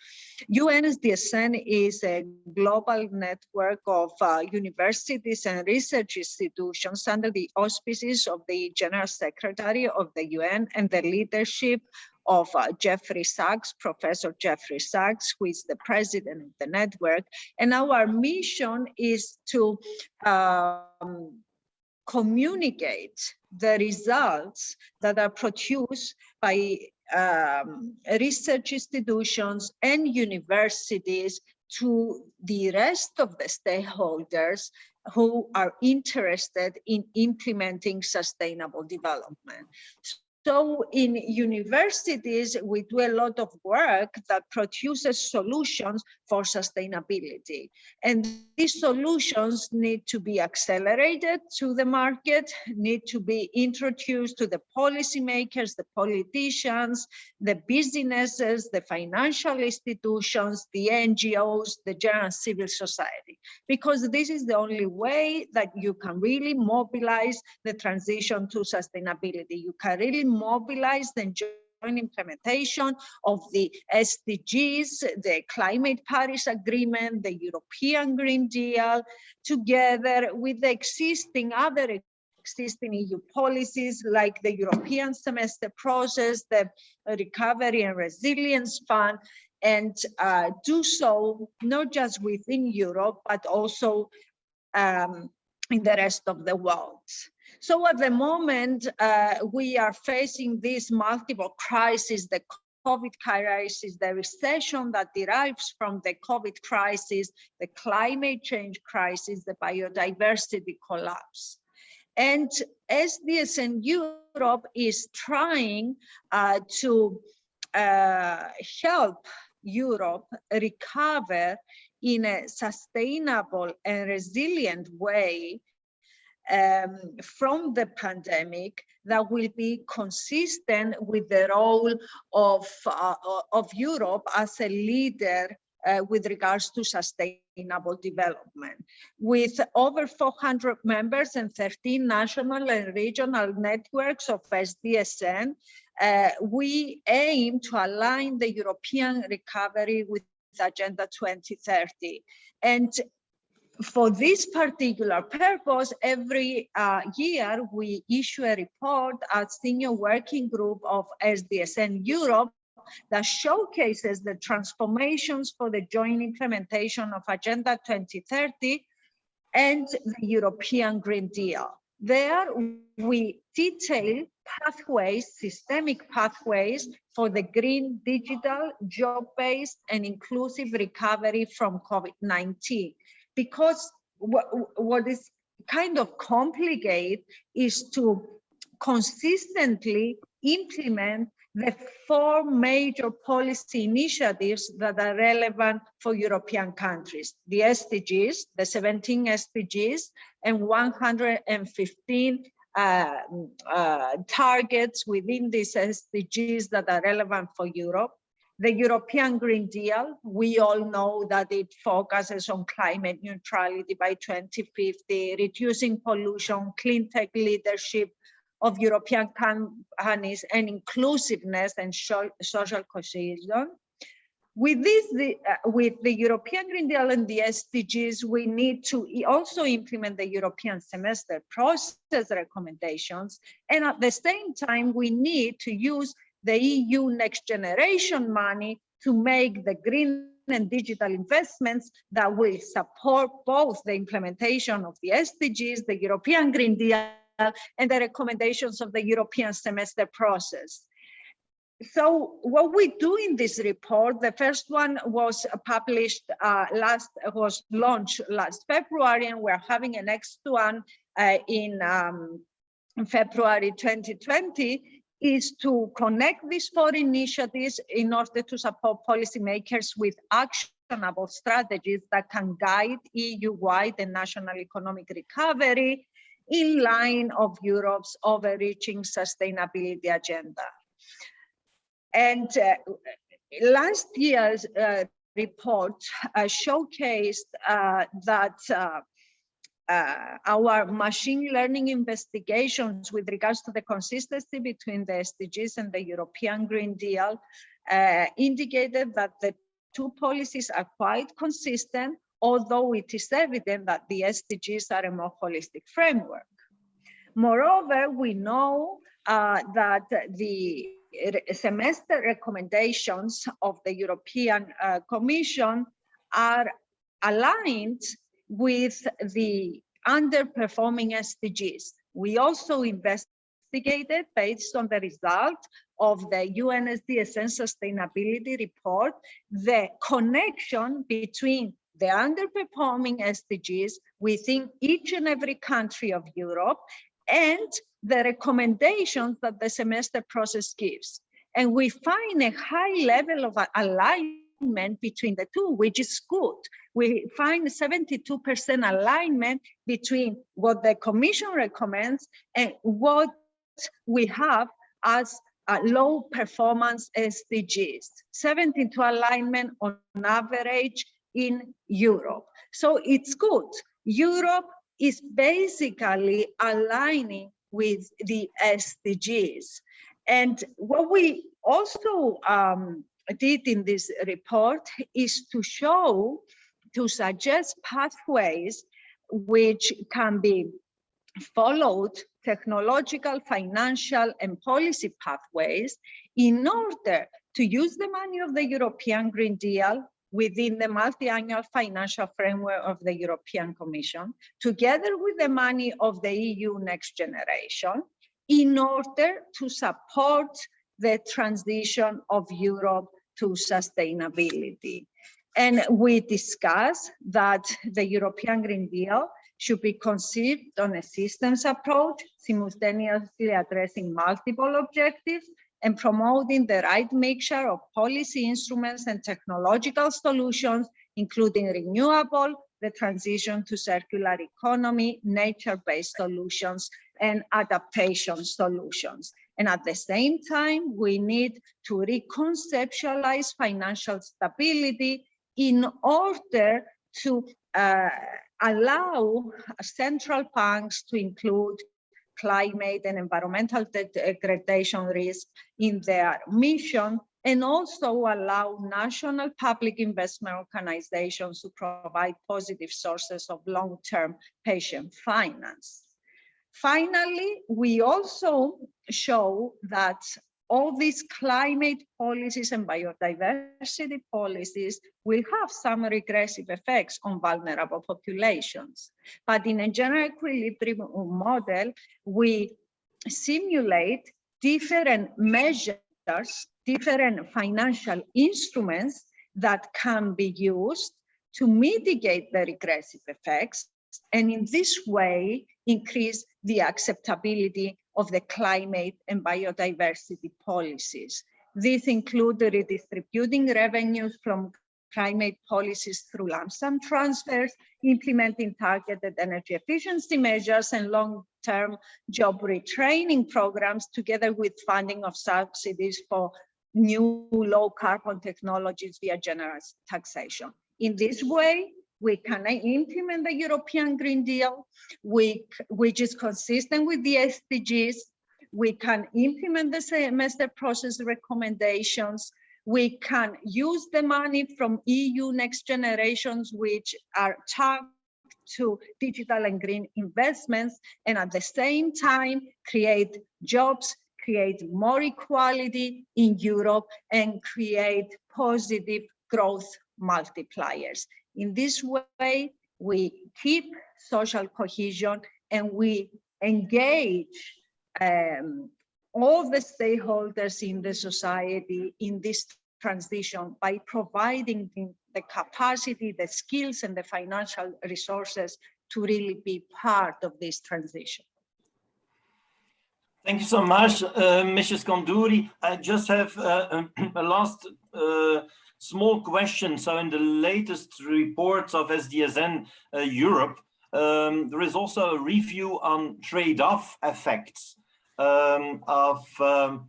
UNSDSN is a global network of universities and research institutions under the auspices of the General Secretary of the UN and the leadership of Jeffrey Sachs, Professor Jeffrey Sachs, who is the president of the network. And our mission is to communicate the results that are produced by research institutions and universities to the rest of the stakeholders who are interested in implementing sustainable development. So in universities, we do a lot of work that produces solutions for sustainability. And these solutions need to be accelerated to the market, need to be introduced to the policymakers, the politicians, the businesses, the financial institutions, the NGOs, the general civil society, because this is the only way that you can really mobilize the transition to sustainability. You can really mobilize the joint implementation of the SDGs, the Climate Paris Agreement, the European Green Deal, together with the existing EU policies like the European semester process, the Recovery and Resilience Fund, and do so not just within Europe, but also in the rest of the world. So at the moment, we are facing these multiple crises, the COVID crisis, the recession that derives from the COVID crisis, the climate change crisis, the biodiversity collapse. And SDSN Europe is trying to help Europe recover in a sustainable and resilient way from the pandemic that will be consistent with the role of Europe as a leader with regards to sustainable development. With over 400 members and 13 national and regional networks of SDSN, we aim to align the European recovery with Agenda 2030. And for this particular purpose, every year we issue a report as Senior Working Group of SDSN Europe that showcases the transformations for the joint implementation of Agenda 2030 and the European Green Deal. There we detail pathways, systemic pathways for the green, digital, job-based and inclusive recovery from COVID-19. Because what is kind of complicated is to consistently implement the 4 major policy initiatives that are relevant for European countries: the SDGs, the 17 SDGs, and 115 targets within these SDGs that are relevant for Europe. The European Green Deal, we all know that it focuses on climate neutrality by 2050, reducing pollution, clean tech leadership of European companies, and inclusiveness and social cohesion. With the European Green Deal and the SDGs, we need to also implement the European semester process recommendations. And at the same time, we need to use the EU Next Generation money to make the green and digital investments that will support both the implementation of the SDGs, the European Green Deal, and the recommendations of the European semester process. So what we do in this report, the first one was published was launched last February, and we're having a next one in February 2020, is to connect these 4 initiatives in order to support policymakers with actionable strategies that can guide EU-wide and national economic recovery in line of Europe's overreaching sustainability agenda. And last year's report showcased that our machine learning investigations with regards to the consistency between the SDGs and the European Green Deal indicated that the 2 policies are quite consistent, although it is evident that the SDGs are a more holistic framework. Moreover, we know that the semester recommendations of the European Commission are aligned with the underperforming SDGs. We also investigated, based on the result of the UNSDSN sustainability report, the connection between the underperforming SDGs within each and every country of Europe and the recommendations that the semester process gives. And we find a high level of alignment between the 2, which is good. We find 72% alignment between what the Commission recommends and what we have as low performance SDGs. 72 alignment on average in Europe. So it's good. Europe is basically aligning with the SDGs. And what we also did in this report is to suggest pathways which can be followed, technological, financial, and policy pathways, in order to use the money of the European Green Deal within the multi-annual financial framework of the European Commission, together with the money of the EU Next Generation, in order to support the transition of Europe to sustainability. And we discussed that the European Green Deal should be conceived on a systems approach, simultaneously addressing multiple objectives and promoting the right mixture of policy instruments and technological solutions, including renewable, the transition to circular economy, nature-based solutions, and adaptation solutions. And at the same time, we need to reconceptualize financial stability in order to allow central banks to include climate and environmental degradation risk in their mission, and also allow national public investment organizations to provide positive sources of long-term patient finance. Finally, we also show that all these climate policies and biodiversity policies will have some regressive effects on vulnerable populations. But in a general equilibrium model, we simulate different measures, different financial instruments that can be used to mitigate the regressive effects, and in this way increase the acceptability of the climate and biodiversity policies. These include redistributing revenues from climate policies through lump sum transfers, implementing targeted energy efficiency measures and long-term job retraining programs, together with funding of subsidies for new low carbon technologies via generous taxation. In this way, we can implement the European Green Deal, which is consistent with the SDGs. We can implement the semester process recommendations. We can use the money from EU Next Generations, which are tagged to digital and green investments, and at the same time create jobs, create more equality in Europe, and create positive growth multipliers. In this way, we keep social cohesion and we engage all the stakeholders in the society in this transition by providing the capacity, the skills, and the financial resources to really be part of this transition. Thank you so much, Mrs. Kondouri. I just have a last small question. So in the latest reports of SDSN Europe, there is also a review on trade-off effects of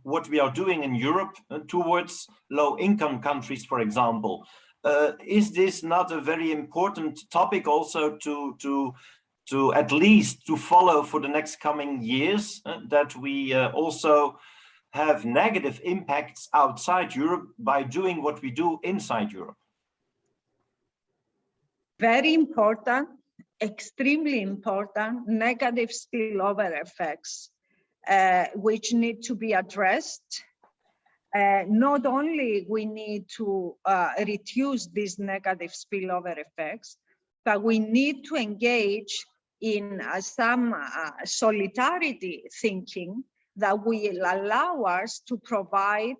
what we are doing in Europe towards low-income countries, for example. Is this not a very important topic also to at least to follow for the next coming years, that we also have negative impacts outside Europe by doing what we do inside Europe? Very important, extremely important, negative spillover effects, which need to be addressed. Not only we need to reduce these negative spillover effects, but we need to engage in some solidarity thinking that will allow us to provide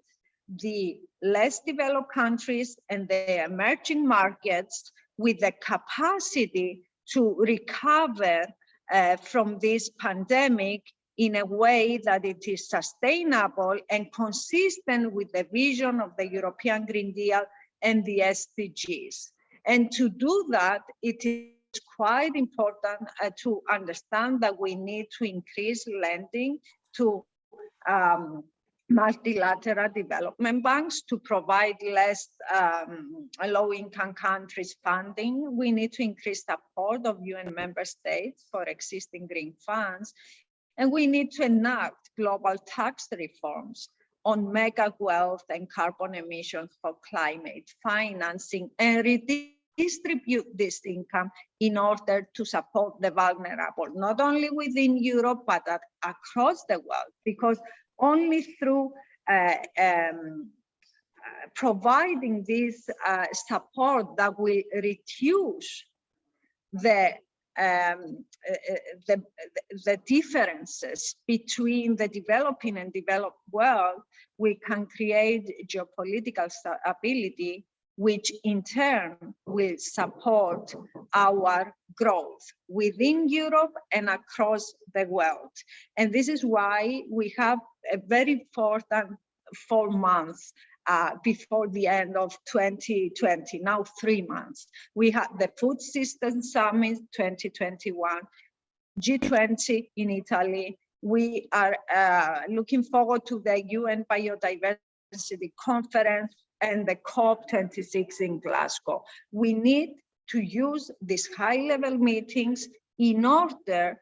the less developed countries and the emerging markets with the capacity to recover from this pandemic in a way that it is sustainable and consistent with the vision of the European Green Deal and the SDGs. And to do that, it is quite important to understand that we need to increase lending to multilateral development banks to provide less low-income countries funding. We need to increase support of UN member states for existing green funds. And we need to enact global tax reforms on mega wealth and carbon emissions for climate financing, and redistribute this income in order to support the vulnerable, not only within Europe, but across the world, because only through providing this support that will reduce the differences between the developing and developed world, we can create geopolitical stability, which in turn will support our growth within Europe and across the world. And this is why we have a very important 4 months before the end of 2020, now 3 months. We had the Food Systems Summit 2021, G20 in Italy. We are looking forward to the UN Biodiversity Conference and the COP26 in Glasgow. We need to use these high-level meetings in order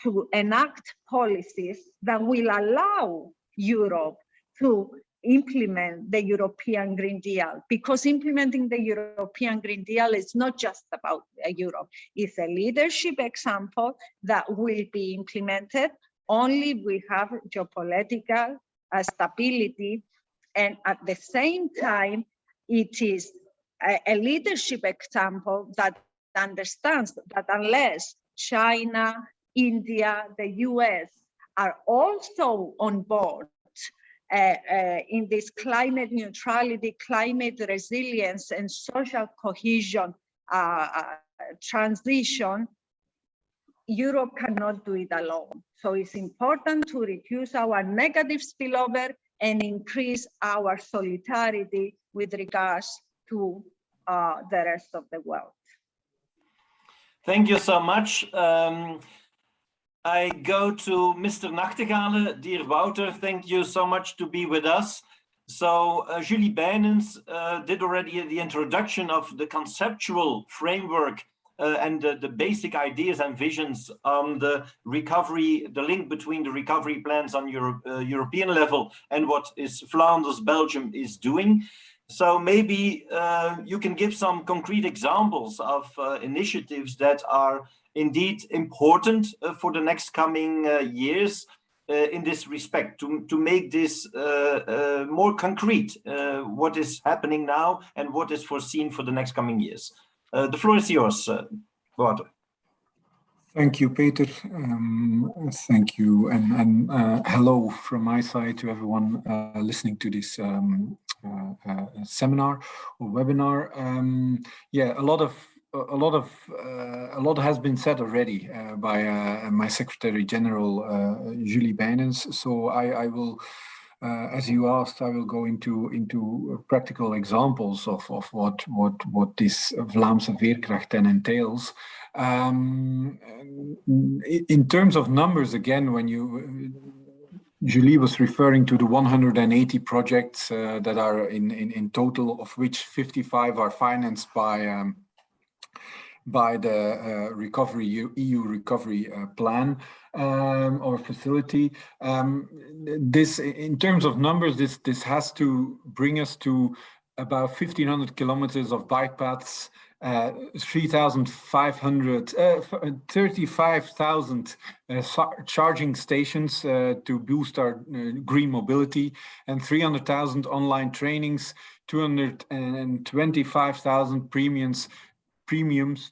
to enact policies that will allow Europe to implement the European Green Deal, because implementing the European Green Deal is not just about Europe. It's a leadership example that will be implemented only we have geopolitical stability. And at the same time, it is a leadership example that understands that unless China, India, the US are also on board in this climate neutrality, climate resilience, and social cohesion transition, Europe cannot do it alone. So it's important to reduce our negative spillover and increase our solidarity with regards to the rest of the world. Thank you so much. I go to Mr. Nachtigale. Dear Wouter, thank you so much to be with us. So Julie Bijnens did already the introduction of the conceptual framework and the basic ideas and visions on the recovery, the link between the recovery plans on European level and what is Flanders, Belgium is doing. So maybe you can give some concrete examples of initiatives that are indeed important for the next coming years in this respect, to make this more concrete, what is happening now and what is foreseen for the next coming years. The floor is yours, Wouter. Thank you, Peter. Thank you, and hello from my side to everyone listening to this seminar or webinar. Yeah, a lot has been said already by my Secretary General Julie Bijnens. So I will, as you asked, I will go into practical examples of what this Vlaamse Veerkracht then entails. In terms of numbers, again, when Julie was referring to the 180 projects that are in total, of which 55 are financed by the EU recovery plan or facility. This, in terms of numbers, this has to bring us to about 1,500 kilometers of bike paths, 35,000 charging stations to boost our green mobility, and 300,000 online trainings, 225,000 premiums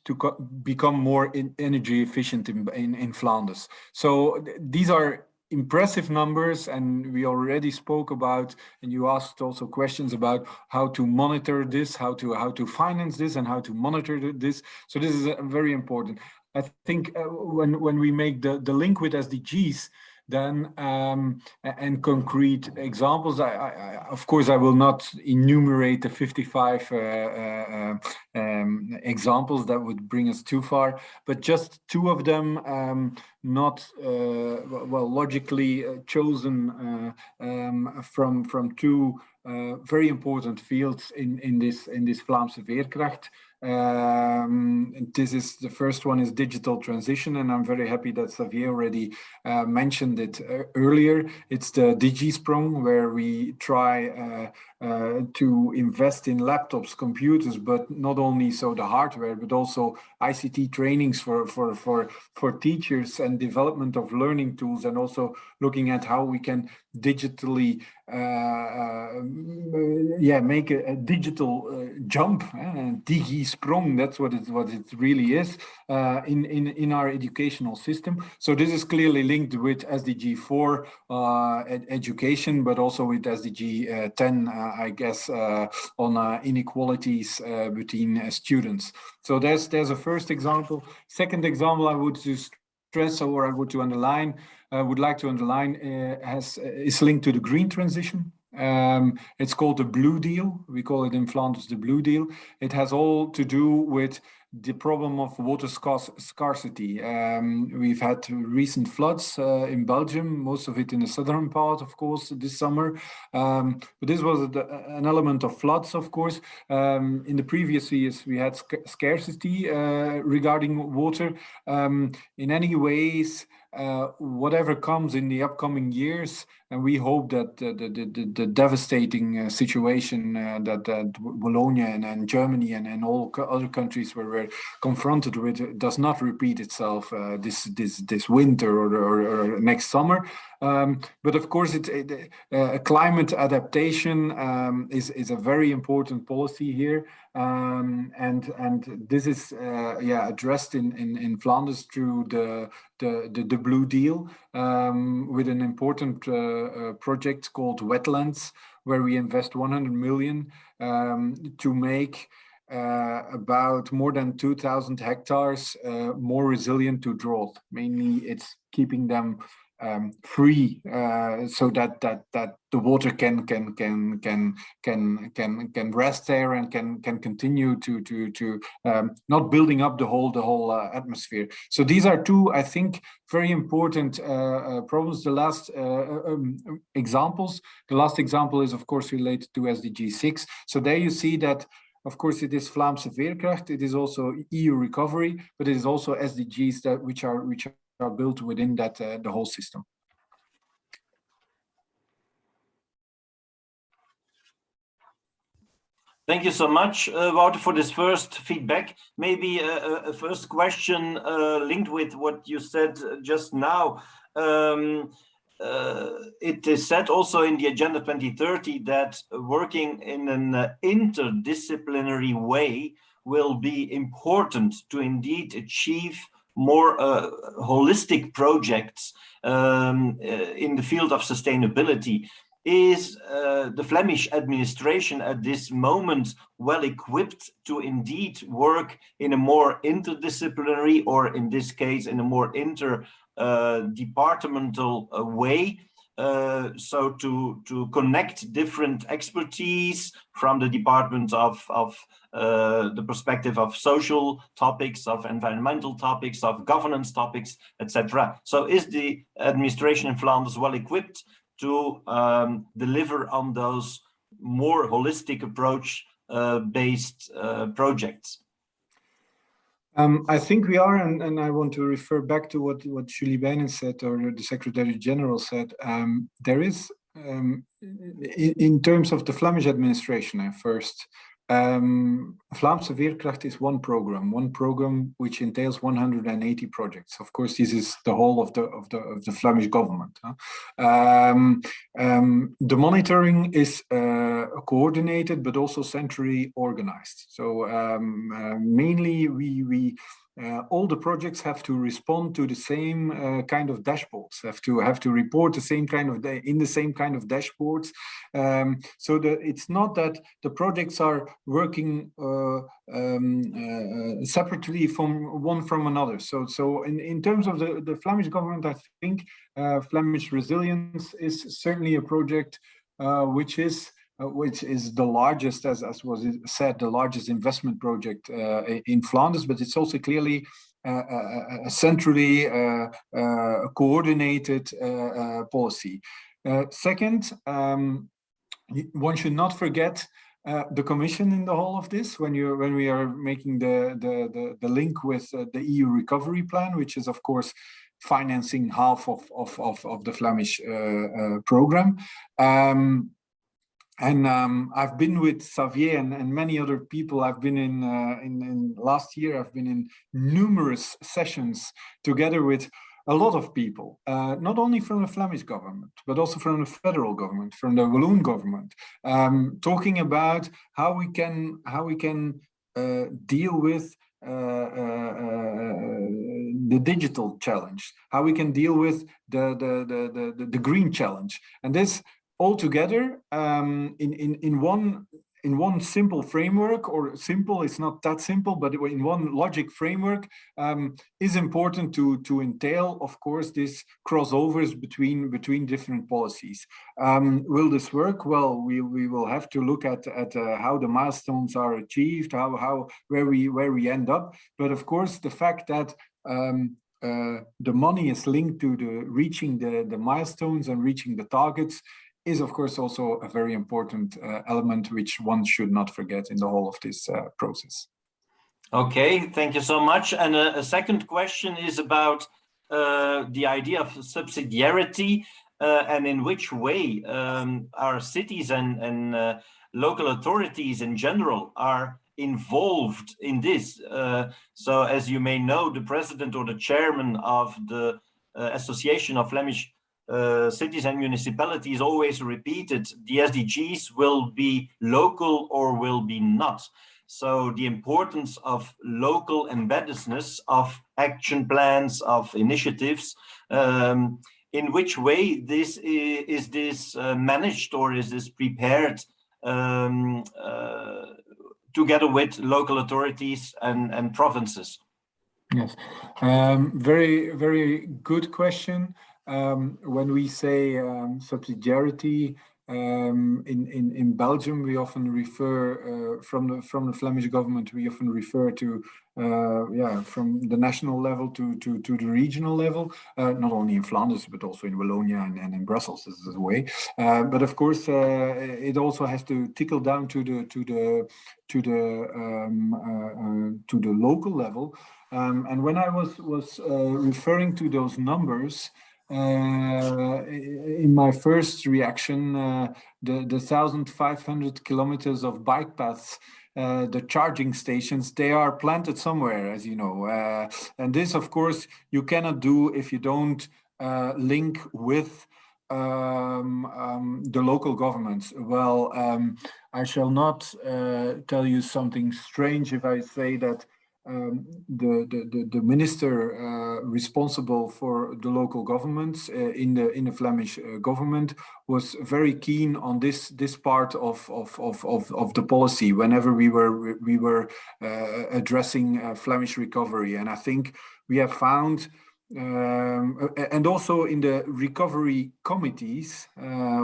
to become more energy efficient in Flanders. So these are impressive numbers, and we already spoke about, and you asked also questions about how to monitor this, how to finance this, and how to monitor this. So this is very important. I think when we make the link with SDGs, then and concrete examples, of course I will not enumerate the 55 examples, that would bring us too far, but just two of them, not well logically chosen from two very important fields in this Vlaamse Veerkracht. This is the first one is digital transition, and I'm very happy that Xavier already mentioned it earlier. It's the DigiSprong, where we try to invest in laptops, computers, but not only so the hardware, but also ICT trainings for teachers and development of learning tools, and also looking at how we can digitally make a digital jump. DigiSprong, that's what it really is in our educational system. So this is clearly linked with SDG 4 education, but also with SDG 10, I guess, on inequalities between students. So there's a first example. Second example I would just stress, or I would like to underline is linked to the green transition. It's called the Blue Deal. We call it in Flanders the Blue Deal. It has all to do with the problem of water scarcity. We've had recent floods in Belgium, most of it in the southern part, of course, this summer. But this was an element of floods, of course. In the previous years, we had scarcity regarding water. In any ways, whatever comes in the upcoming years, and we hope that the devastating situation that Bologna and Germany and all other countries were confronted with does not repeat itself this winter or next summer. But of course, climate adaptation is a very important policy here, and this is addressed in Flanders through the Blue Deal, with an important project called Wetlands, where we invest 100 million to make about more than 2,000 hectares more resilient to drought. Mainly, it's keeping them free, so that the water can rest there and can continue to not building up the whole atmosphere. So these are two, I think, very important problems. The last examples. The last example is, of course, related to SDG 6. So there you see that, of course, it is Vlaamse Veerkracht. It is also EU recovery, but it is also SDGs that which are built within that the whole system. Thank you so much, Wouter, for this first feedback. Maybe a first question linked with what you said just now. It is said also in the Agenda 2030 that working in an interdisciplinary way will be important to indeed achieve more holistic projects in the field of sustainability. Is the Flemish administration at this moment well equipped to indeed work in a more interdisciplinary, or in this case, in a more interdepartmental way? So to connect different expertise from the department of the perspective of social topics, of environmental topics, of governance topics, etc. So is the administration in Flanders well equipped to deliver on those more holistic approach based projects? I think we are, and I want to refer back to what Julie Bijnen said, or the Secretary General said. There is, in terms of the Flemish administration, first, Vlaamse Veerkracht is one program which entails 180 projects. Of course, this is the whole of the Flemish government. The monitoring is coordinated, but also centrally organized. So mainly, we all the projects have to respond to the same kind of dashboards, have to report the same kind of in the same kind of dashboards. So that it's not that the projects are working separately from another. So in terms of the Flemish government, I think Flemish Resilience is certainly a project which is the largest, as was said, the largest investment project in Flanders, but it's also clearly a centrally coordinated policy. Second, one should not forget the Commission in the whole of this when we are making the link with the EU recovery plan, which is of course financing half of the Flemish program. And I've been with Xavier and many other people. I've been in last year. I've been in numerous sessions together with a lot of people, not only from the Flemish government, but also from the federal government, from the Walloon government, talking about how we can deal with the digital challenge, how we can deal with the green challenge, and this all together in one simple framework, or simple, it's not that simple, but in one logic framework, is important to entail, of course, these crossovers between different policies. Will this work? Well, we will have to look at how the milestones are achieved, where we end up. But of course, the fact that the money is linked to reaching the milestones and reaching the targets is, of course, also a very important element which one should not forget in the whole of this process. Okay, thank you so much. And a second question is about the idea of subsidiarity and in which way our cities and local authorities in general are involved in this. So as you may know, the president or the chairman of the Association of Flemish cities and municipalities always repeated, the SDGs will be local or will be not. So the importance of local embeddedness of action plans, of initiatives, in which way this is this managed or is this prepared together with local authorities and provinces? Yes, very, very good question. When we say subsidiarity, in Belgium, we often refer from the Flemish government. We often refer to from the national level to the regional level. Not only in Flanders but also in Wallonia and in Brussels. This is the way. But of course, it also has to trickle down to the local level. And when I was referring to those numbers. In my first reaction, the 1,500 kilometers of bike paths, the charging stations, they are planted somewhere, as you know. And this, of course, you cannot do if you don't link with the local governments. Well, I shall not tell you something strange if I say that the minister responsible for the local governments in the Flemish government was very keen on this part of the policy whenever we were addressing Flemish recovery. And I think we have found and also in the recovery committees,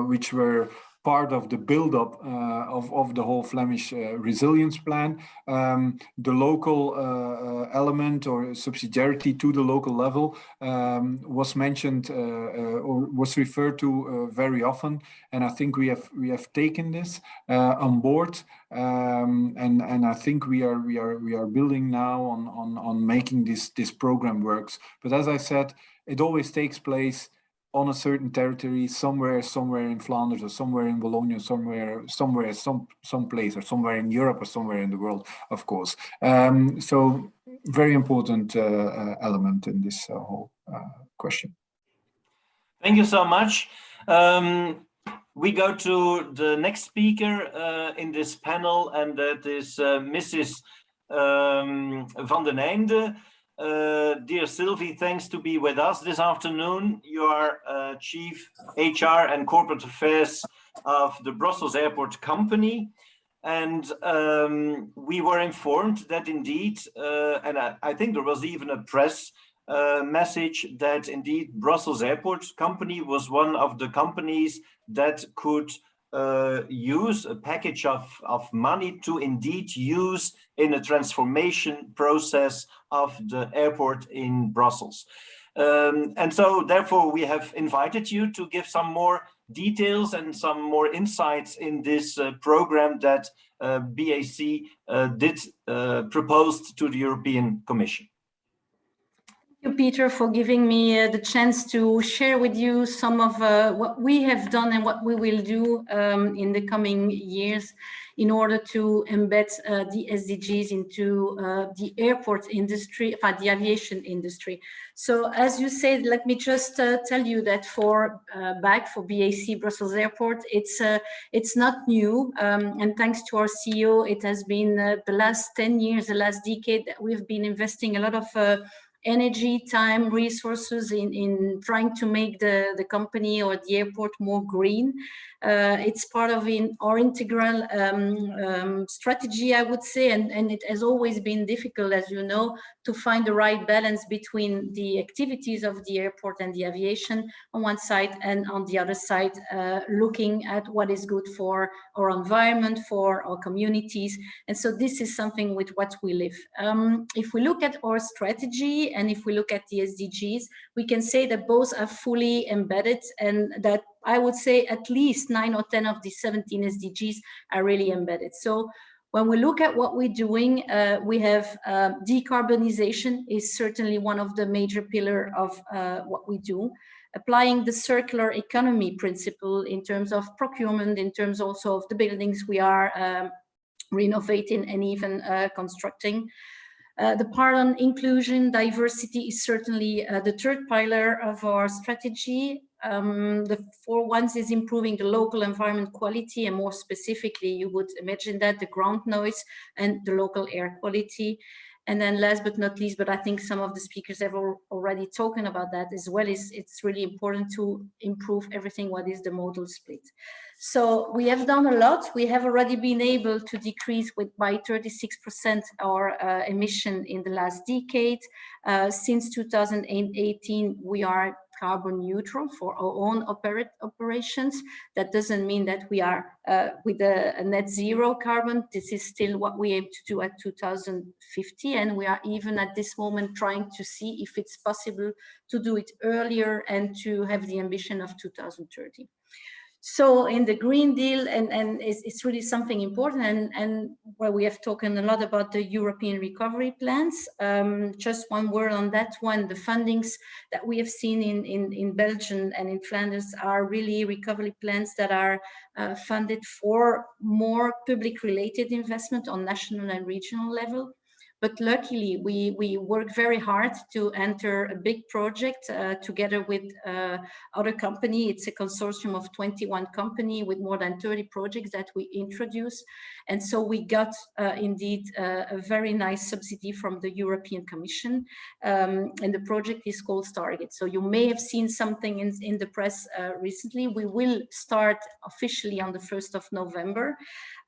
which were part of the build-up of the whole Flemish resilience plan, the local element or subsidiarity to the local level was mentioned or was referred to very often, and I think we have taken this on board, and I think we are building now on making this program works. But as I said, it always takes place on a certain territory, somewhere in Flanders or somewhere in Wallonia, some place, or somewhere in Europe or somewhere in the world, of course. So very important element in this whole question. Thank you so much. We go to the next speaker in this panel, and that is Mrs. Van den Einde. Dear Sylvie, thanks to be with us this afternoon. You are Chief HR and Corporate Affairs of the Brussels Airport Company. And we were informed that indeed, and I think there was even a press message that indeed Brussels Airport Company was one of the companies that could use a package of money to indeed use in a transformation process of the airport in Brussels. And so therefore we have invited you to give some more details and some more insights in this program that BAC did propose to the European Commission. Thank you, Peter, for giving me the chance to share with you some of what we have done and what we will do in the coming years in order to embed the SDGs into the airport industry, the aviation industry. So as you said, let me just tell you that for BAC Brussels Airport, it's not new. And thanks to our CEO, it has been the last 10 years, the last decade that we've been investing a lot of energy, time, resources in trying to make the company or the airport more green. It's part of our integral strategy, I would say, and it has always been difficult, as you know, to find the right balance between the activities of the airport and the aviation on one side, and on the other side, looking at what is good for our environment, for our communities. And so this is something with what we live. If we look at our strategy and if we look at the SDGs, we can say that both are fully embedded, and that I would say at least 9 or 10 of the 17 SDGs are really embedded. So when we look at what we're doing, we have decarbonization is certainly one of the major pillars of what we do. Applying the circular economy principle in terms of procurement, in terms also of the buildings we are renovating and even constructing. The part on inclusion, diversity is certainly the third pillar of our strategy. The 4 ones is improving the local environment quality, and more specifically, you would imagine that the ground noise and the local air quality. And then last but not least, but I think some of the speakers have already spoken about that as well, is it's really important to improve everything what is the modal split. So we have done a lot. We have already been able to decrease by 36% our emission in the last decade. Since 2018, we are carbon neutral for our own operations. That doesn't mean that we are with a net zero carbon. This is still what we aim to do at 2050. And we are even at this moment trying to see if it's possible to do it earlier and to have the ambition of 2030. So in the Green Deal, and it's really something important, and where we have talked a lot about the European recovery plans. Just one word on that one, the fundings that we have seen in Belgium and in Flanders are really recovery plans that are funded for more public related investment on national and regional level. But luckily, we work very hard to enter a big project together with other company. It's a consortium of 21 companies with more than 30 projects that we introduce. And so we got indeed a very nice subsidy from the European Commission. And the project is called Target. So you may have seen something in the press recently. We will start officially on the 1st of November.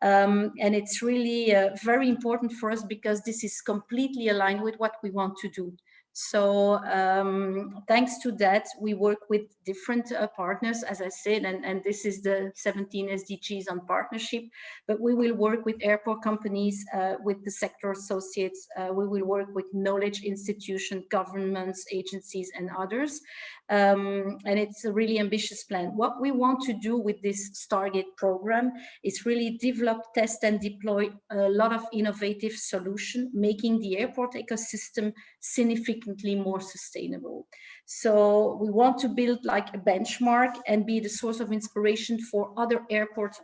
And it's really very important for us because this is completely aligned with what we want to do. So thanks to that, we work with different partners, as I said, and this is the 17 SDGs on partnership, but we will work with airport companies, with the sector associates, we will work with knowledge institutions, governments, agencies, and others. And it's a really ambitious plan. What we want to do with this Stargate program is really develop, test, and deploy a lot of innovative solutions, making the airport ecosystem significantly more sustainable. So we want to build like a benchmark and be the source of inspiration for other airports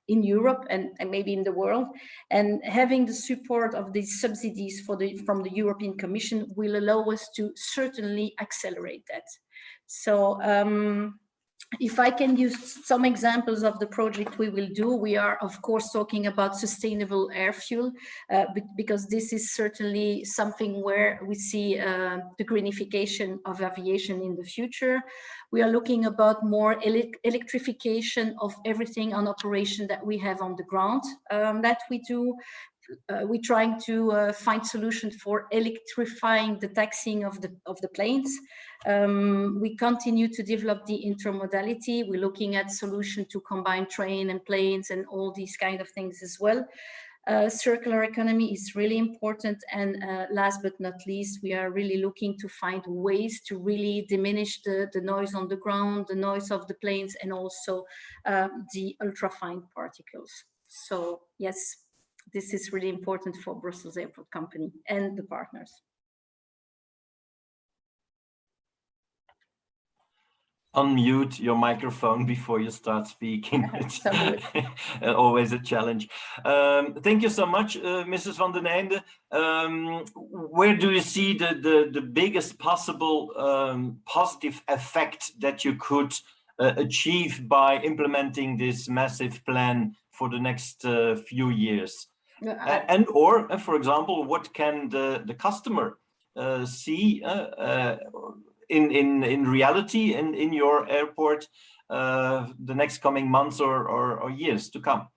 in Europe and maybe in the world. And having the support of these subsidies from the European Commission will allow us to certainly accelerate that. So if I can use some examples of the project we will do, we are of course talking about sustainable air fuel, because this is certainly something where we see the greenification of aviation in the future. We are looking about more electrification of everything on operation that we have on the ground that we do. We're trying to find solutions for electrifying the taxiing of the planes. We continue to develop the intermodality. We're looking at solutions to combine train and planes and all these kind of things as well. Circular economy is really important. And last but not least, we are really looking to find ways to really diminish the noise on the ground, the noise of the planes, and also the ultrafine particles. So yes, this is really important for Brussels Airport Company and the partners. Unmute your microphone before you start speaking. It's always a challenge. Thank you so much, Mrs. van den Einde. Where do you see the biggest possible positive effect that you could achieve by implementing this massive plan for the next few years? And or, for example, what can the customer see in reality in your airport the next coming months or years to come?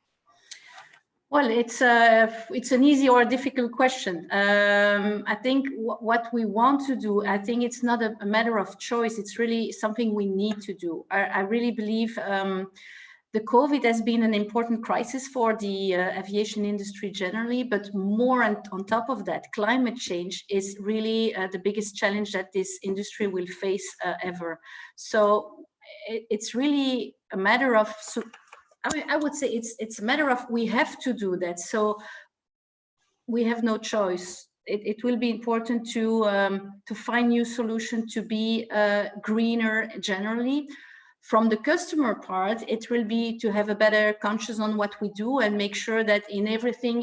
Well, it's an easy or a difficult question. I think what we want to do, I think it's not a matter of choice. It's really something we need to do. I really believe the COVID has been an important crisis for the aviation industry generally, but more on top of that, climate change is really the biggest challenge that this industry will face ever. So it's really a matter of, I would say it's a matter of we have to do that. So we have no choice. It will be important to find new solutions to be greener generally. From the customer part, it will be to have a better conscience on what we do and make sure that in everything,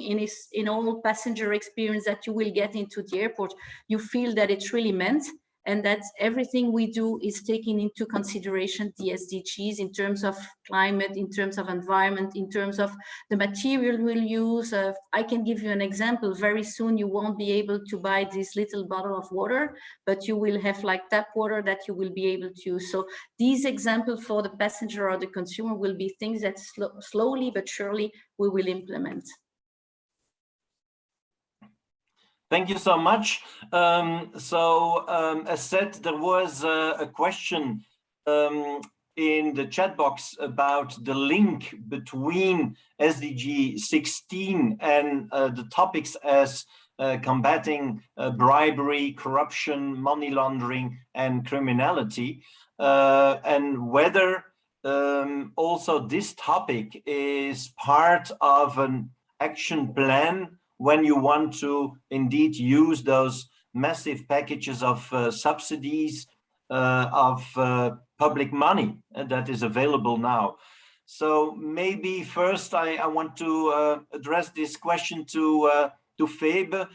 in all passenger experience that you will get into the airport, you feel that it's really meant and that everything we do is taking into consideration the SDGs in terms of climate, in terms of environment, in terms of the material we'll use. I can give you an example. Very soon you won't be able to buy this little bottle of water, but you will have like tap water that you will be able to use. So these examples for the passenger or the consumer will be things that slowly but surely we will implement. Thank you so much. As said, there was a question in the chat box about the link between SDG 16 and the topics as combating bribery, corruption, money laundering, and criminality, and whether also this topic is part of an action plan when you want to indeed use those massive packages of subsidies of public money that is available now. So maybe first I want to address this question to Febe.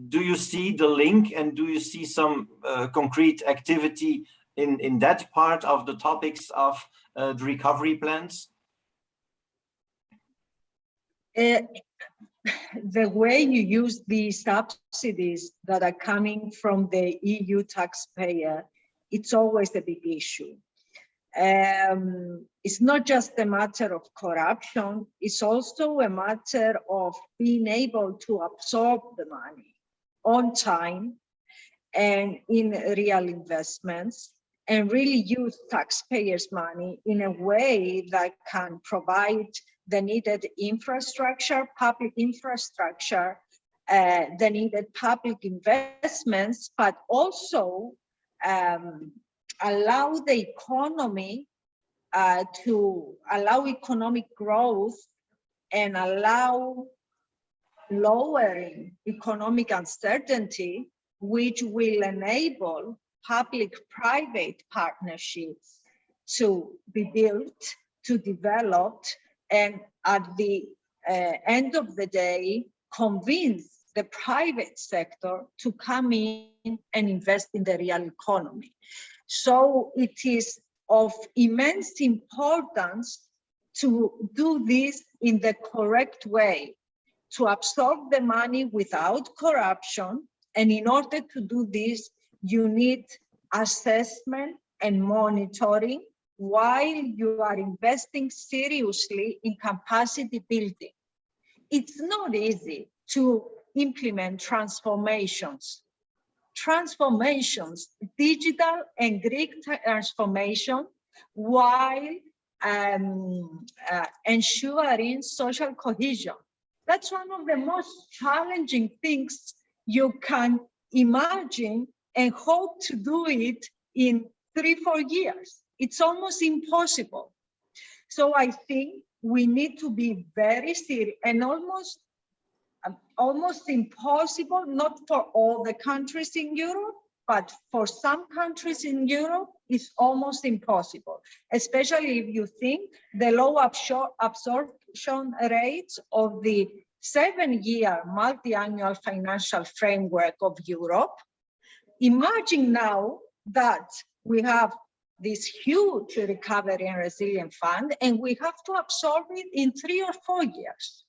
Do you see the link, and do you see some concrete activity in that part of the topics of the recovery plans? The way you use the subsidies that are coming from the EU taxpayer, it's always a big issue. It's not just a matter of corruption, it's also a matter of being able to absorb the money on time and in real investments, and really use taxpayers' money in a way that can provide the needed infrastructure, public infrastructure, the needed public investments, but also allow the economy to allow economic growth and allow lowering economic uncertainty, which will enable public-private partnerships to be built, to develop, and at the end of the day, convince the private sector to come in and invest in the real economy. So it is of immense importance to do this in the correct way, to absorb the money without corruption. And in order to do this, you need assessment and monitoring while you are investing seriously in capacity building. It's not easy to implement transformations, digital and Greek transformation, while ensuring social cohesion. That's one of the most challenging things you can imagine, and hope to do it in 3-4 years. It's almost impossible. So I think we need to be very serious, and almost impossible, not for all the countries in Europe, but for some countries in Europe, it's almost impossible, especially if you think the low absorption rates of the 7-year multi-annual financial framework of Europe. Imagine now that we have this huge recovery and resilience fund, and we have to absorb it in 3 or 4 years.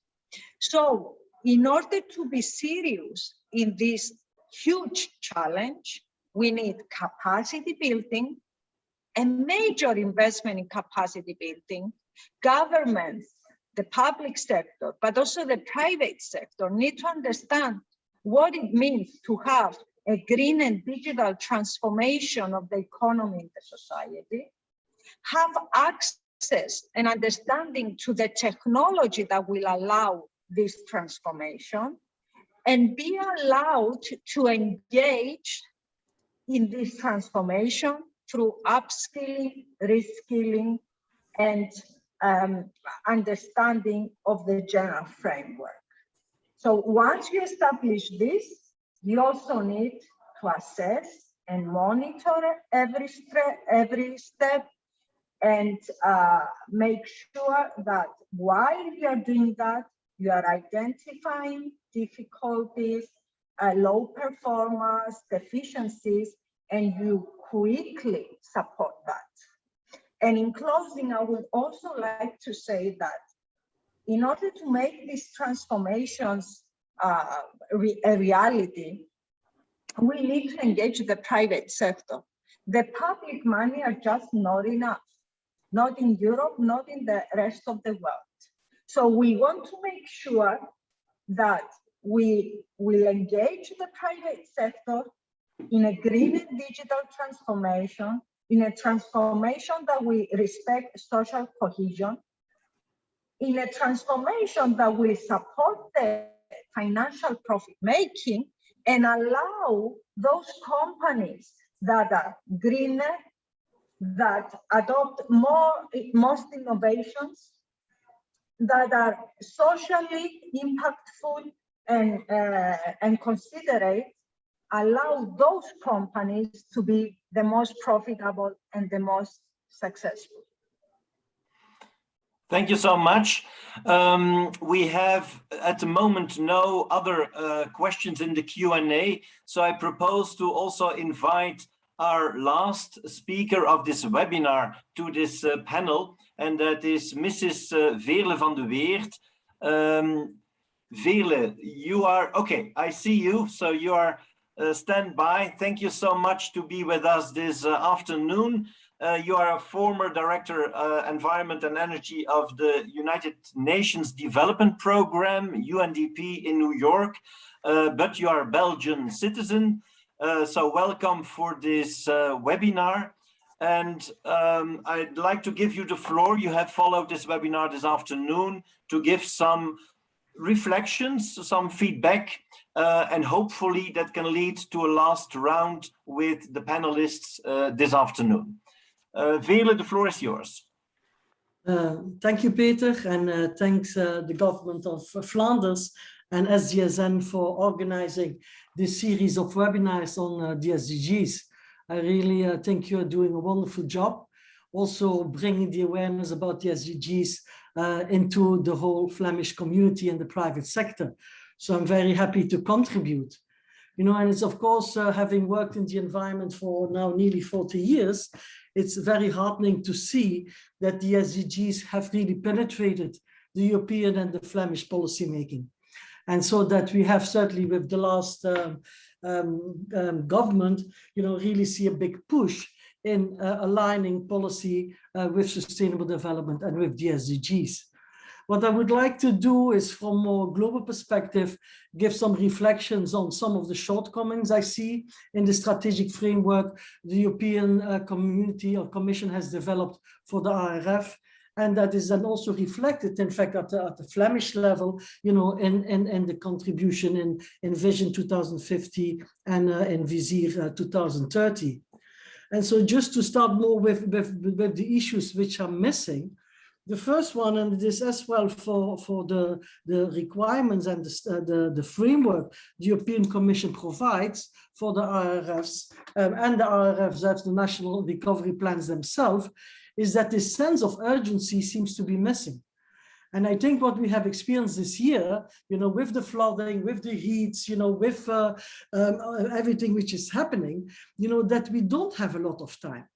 So in order to be serious in this huge challenge, we need capacity building, a major investment in capacity building. Governments, the public sector, but also the private sector need to understand what it means to have a green and digital transformation of the economy in the society, have access and understanding to the technology that will allow this transformation, and be allowed to engage in this transformation through upskilling, reskilling, and understanding of the general framework. So once you establish this, you also need to assess and monitor every step, and make sure that while you are doing that, you are identifying difficulties, low performance, deficiencies, and you quickly support that. And in closing, I would also like to say that in order to make these transformations a reality, we need to engage the private sector. The public money are just not enough, not in Europe, not in the rest of the world. So we want to make sure that we will engage the private sector in a green and digital transformation, in a transformation that we respect social cohesion, in a transformation that will support the financial profit making and allow those companies that are greener, that adopt most innovations, that are socially impactful and considerate, allow those companies to be the most profitable and the most successful. Thank you so much. We have at the moment no other questions in the Q&A, so I propose to also invite our last speaker of this webinar to this panel, and that is Mrs. Veerle van de Weert. Veerle, you are, okay, I see you, so you are stand by. Thank you so much to be with us this afternoon. You are a former Director Environment and Energy of the United Nations Development Program, UNDP in New York, but you are a Belgian citizen. So welcome for this webinar. And I'd like to give you the floor. You have followed this webinar this afternoon to give some reflections, some feedback, and hopefully that can lead to a last round with the panelists this afternoon. Veerle, the floor is yours. Thank you, Peter, and thanks the government of Flanders and SDSN for organizing this series of webinars on the SDGs. I really think you're doing a wonderful job, also bringing the awareness about the SDGs into the whole Flemish community and the private sector. So I'm very happy to contribute. You know, and it's of course, having worked in the environment for now nearly 40 years, it's very heartening to see that the SDGs have really penetrated the European and the Flemish policymaking. And so that we have certainly with the last government, you know, really see a big push in aligning policy with sustainable development and with the SDGs. What I would like to do is, from a more global perspective, give some reflections on some of the shortcomings I see in the strategic framework the European Community or Commission has developed for the RRF, and that is then also reflected, in fact, at the Flemish level, you know, in the contribution in Vision 2050 and in Vizier 2030. And so just to start more with the issues which are missing, the first one, and this as well for the requirements and the framework the European Commission provides for the RRFs and the RRFs, the national recovery plans themselves, is that this sense of urgency seems to be missing. And I think what we have experienced this year, you know, with the flooding, with the heats, you know, with everything which is happening, you know, that we don't have a lot of time.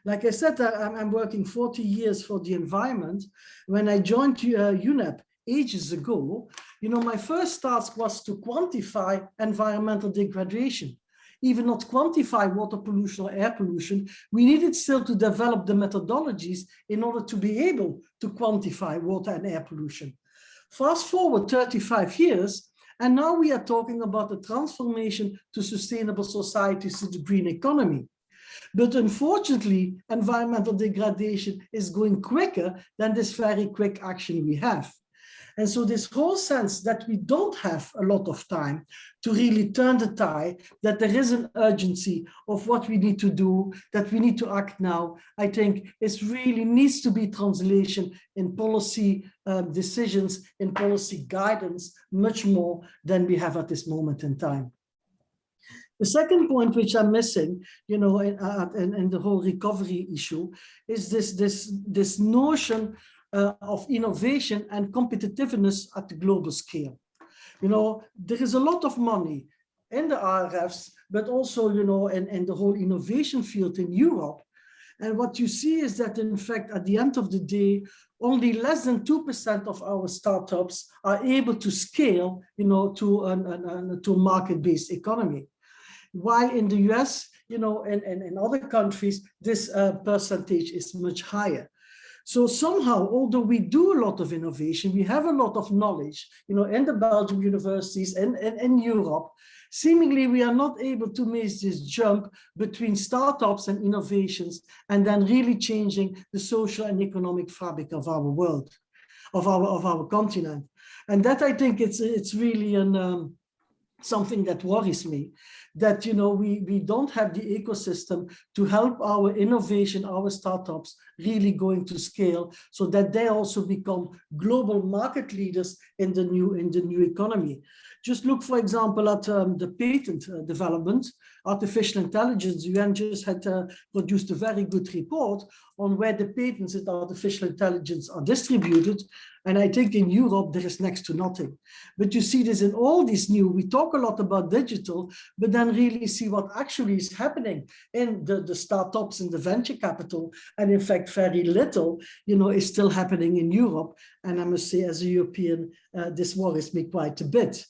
Like I said, I'm working 40 years for the environment. When I joined UNEP ages ago, you know, my first task was to quantify environmental degradation. Even not quantify water pollution or air pollution, we needed still to develop the methodologies in order to be able to quantify water and air pollution. Fast forward 35 years, and now we are talking about the transformation to sustainable societies, to the green economy. But unfortunately, environmental degradation is going quicker than this very quick action we have. And so this whole sense that we don't have a lot of time to really turn the tide, that there is an urgency of what we need to do, that we need to act now, I think it really needs to be translation in policy decisions, in policy guidance, much more than we have at this moment in time. The second point which I'm missing, you know, in the whole recovery issue is this notion of innovation and competitiveness at the global scale. You know, there is a lot of money in the RFs, but also, in the whole innovation field in Europe. And what you see is that, in fact, at the end of the day, only less than 2% of our startups are able to scale, to a market-based economy. While in the US, and in other countries, this percentage is much higher. So somehow, although we do a lot of innovation, we have a lot of knowledge, in the Belgian universities and in Europe, seemingly we are not able to make this jump between startups and innovations and then really changing the social and economic fabric of our world, of our continent. And that, I think, it's really something that worries me, that we don't have the ecosystem to help our innovation, our startups really going to scale, so that they also become global market leaders in the new economy. Just look, for example, at the patent development. Artificial intelligence, UN just had produced a very good report on where the patents in artificial intelligence are distributed. And I think in Europe, there is next to nothing. But you see this in all these we talk a lot about digital, but then really see what actually is happening in the startups and the venture capital. And in fact, very little, is still happening in Europe. And I must say, as a European, this worries me quite a bit.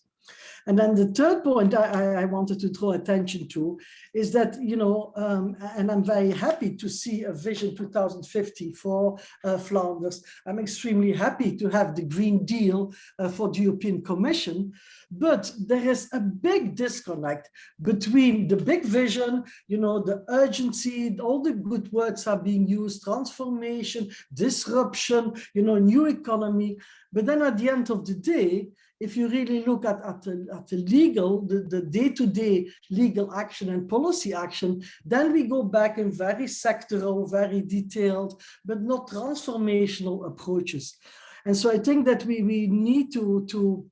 And then the third point I wanted to draw attention to is that, and I'm very happy to see a Vision 2050 for Flanders. I'm extremely happy to have the Green Deal for the European Commission, but there is a big disconnect between the big vision, the urgency, all the good words are being used, transformation, disruption, new economy. But then at the end of the day, if you really look at the legal, the day-to-day legal action and policy action, then we go back in very sectoral, very detailed, but not transformational approaches. And so I think that we need to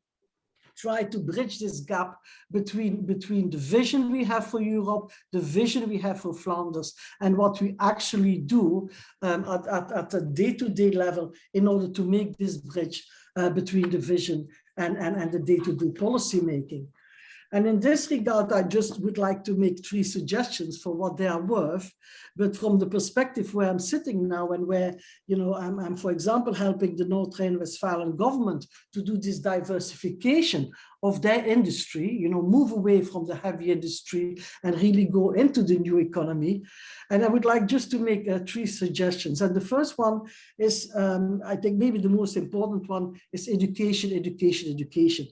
try to bridge this gap between the vision we have for Europe, the vision we have for Flanders, and what we actually do at a day-to-day level in order to make this bridge between the vision and the day-to-day policy making. And in this regard, I just would like to make 3 suggestions for what they are worth. But from the perspective where I'm sitting now and where, I'm, for example, helping the North Rhine-Westphalian government to do this diversification of their industry, move away from the heavy industry and really go into the new economy. And I would like just to make 3 suggestions. And the first one is, I think maybe the most important one is education, education, education.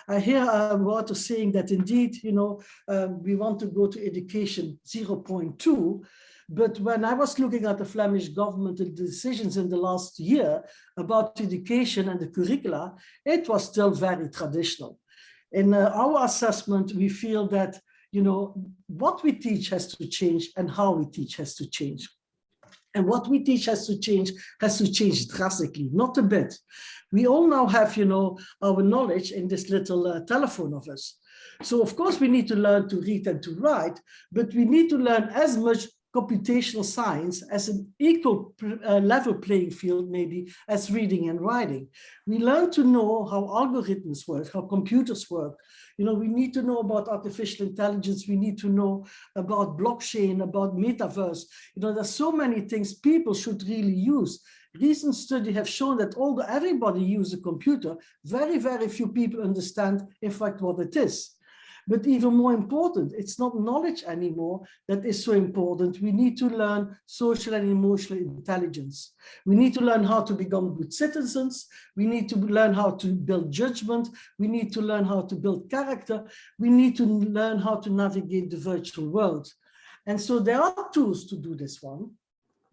I hear Walter saying that indeed, we want to go to education 0.2, but when I was looking at the Flemish government and the decisions in the last year about education and the curricula, it was still very traditional. In our assessment, we feel that, what we teach has to change and how we teach has to change. And what we teach has to change drastically, not a bit. We all now have, our knowledge in this little telephone of us. So of course we need to learn to read and to write, but we need to learn as much computational science as an equal level playing field, maybe, as reading and writing. We learn to know how algorithms work, how computers work. We need to know about artificial intelligence. We need to know about blockchain, about metaverse. There's so many things people should really use. Recent studies have shown that although everybody uses a computer, very, very few people understand, in fact, what it is. But even more important, it's not knowledge anymore that is so important. We need to learn social and emotional intelligence. We need to learn how to become good citizens. We need to learn how to build judgment. We need to learn how to build character. We need to learn how to navigate the virtual world. And so there are tools to do this one.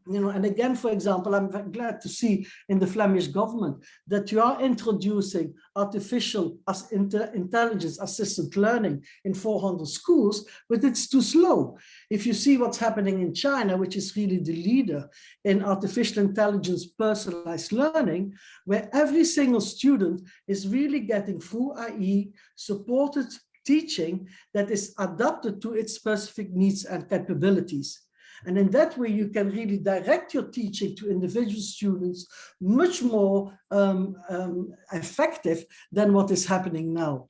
And again, for example, I'm very glad to see in the Flemish government that you are introducing artificial intelligence assisted learning in 400 schools, but it's too slow. If you see what's happening in China, which is really the leader in artificial intelligence personalized learning, where every single student is really getting through IE supported teaching that is adapted to its specific needs and capabilities. And in that way, you can really direct your teaching to individual students much more effective than what is happening now.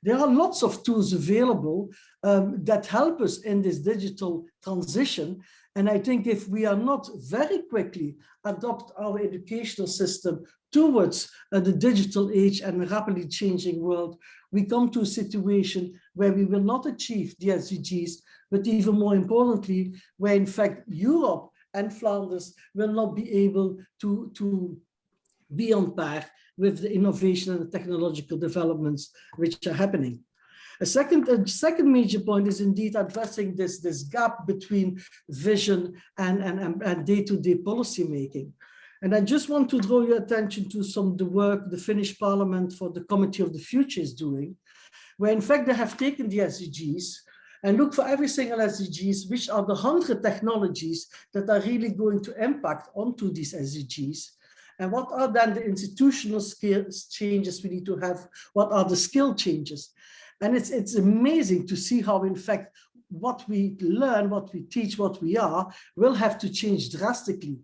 There are lots of tools available that help us in this digital transition. And I think if we are not very quickly adopt our educational system towards the digital age and rapidly changing world, we come to a situation where we will not achieve the SDGs, but even more importantly, where in fact Europe and Flanders will not be able to be on par with the innovation and the technological developments which are happening. A second major point is indeed addressing this gap between vision and day-to-day policy making. And I just want to draw your attention to some of the work the Finnish Parliament for the Committee of the Future is doing, where in fact they have taken the SDGs and look for every single SDGs, which are the 100 technologies that are really going to impact onto these SDGs. And what are then the institutional skills changes we need to have? What are the skill changes? And it's amazing to see how, in fact, what we learn, what we teach, what we are, will have to change drastically.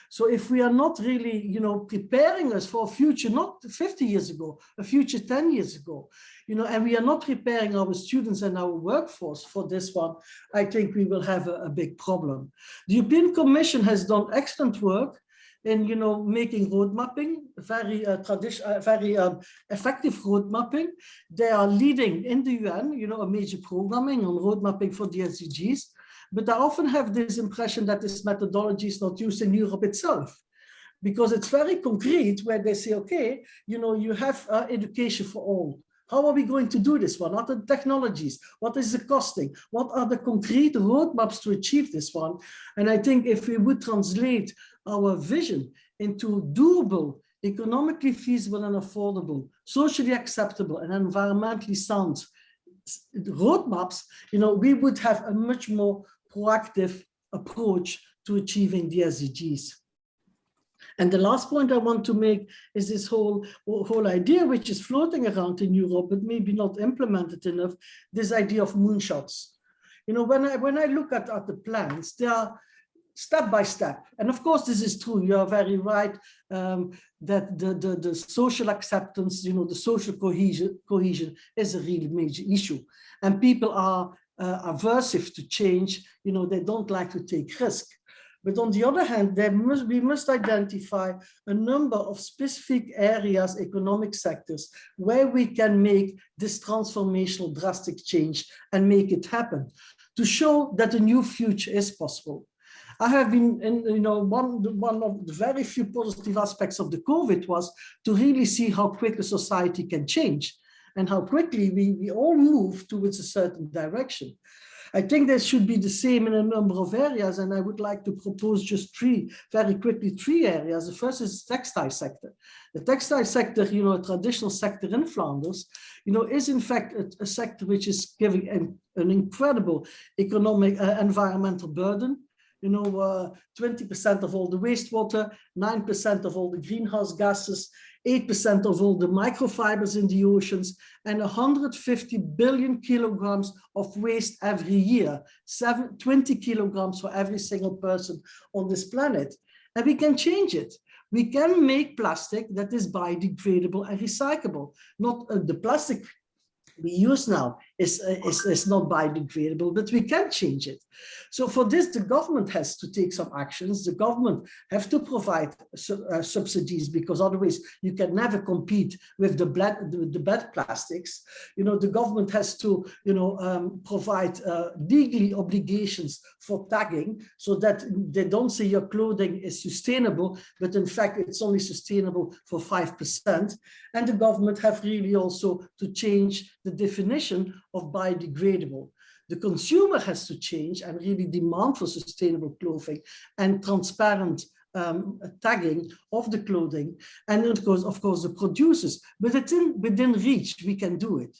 So if we are not really, preparing us for a future, not 50 years ago, a future 10 years ago, and we are not preparing our students and our workforce for this one, I think we will have a big problem. The European Commission has done excellent work in making road mapping, very effective road mapping. They are leading in the UN, a major programming on road mapping for the SDGs. But I often have this impression that this methodology is not used in Europe itself, because it's very concrete where they say, okay, you have education for all. How are we going to do this one? What are the technologies? What is the costing? What are the concrete roadmaps to achieve this one? And I think if we would translate our vision into doable, economically feasible and affordable, socially acceptable and environmentally sound roadmaps, we would have a much more proactive approach to achieving the SDGs. And the last point I want to make is this whole idea which is floating around in Europe, but maybe not implemented enough, this idea of moonshots. When I look at the plans, they are step by step. And of course, this is true. You are very right that the social acceptance, the social cohesion is a really major issue. And people are aversive to change. They don't like to take risk. But on the other hand, we must identify a number of specific areas, economic sectors, where we can make this transformational drastic change and make it happen to show that a new future is possible. I have been one of the very few positive aspects of the COVID was to really see how quick a society can change and how quickly we all move towards a certain direction. I think there should be the same in a number of areas, and I would like to propose just very quickly three areas. The first is the textile sector. The textile sector, a traditional sector in Flanders, is in fact a sector which is giving an incredible economic, environmental burden. 20% of all the wastewater, 9% of all the greenhouse gases, 8% of all the microfibers in the oceans, and 150 billion kilograms of waste every year, 20 kilograms for every single person on this planet. And we can change it. We can make plastic that is biodegradable and recyclable. Not the plastic we use now is not biodegradable, but we can change it. So for this, the government has to take some actions. The government have to provide subsidies, because otherwise you can never compete with the bad plastics. The government has to provide legally obligations for tagging, so that they don't say your clothing is sustainable, but in fact it's only sustainable for 5%. And the government have really also to change the definition of biodegradable. The consumer has to change and really demand for sustainable clothing and transparent tagging of the clothing, and of course the producers. But it's within reach, we can do it.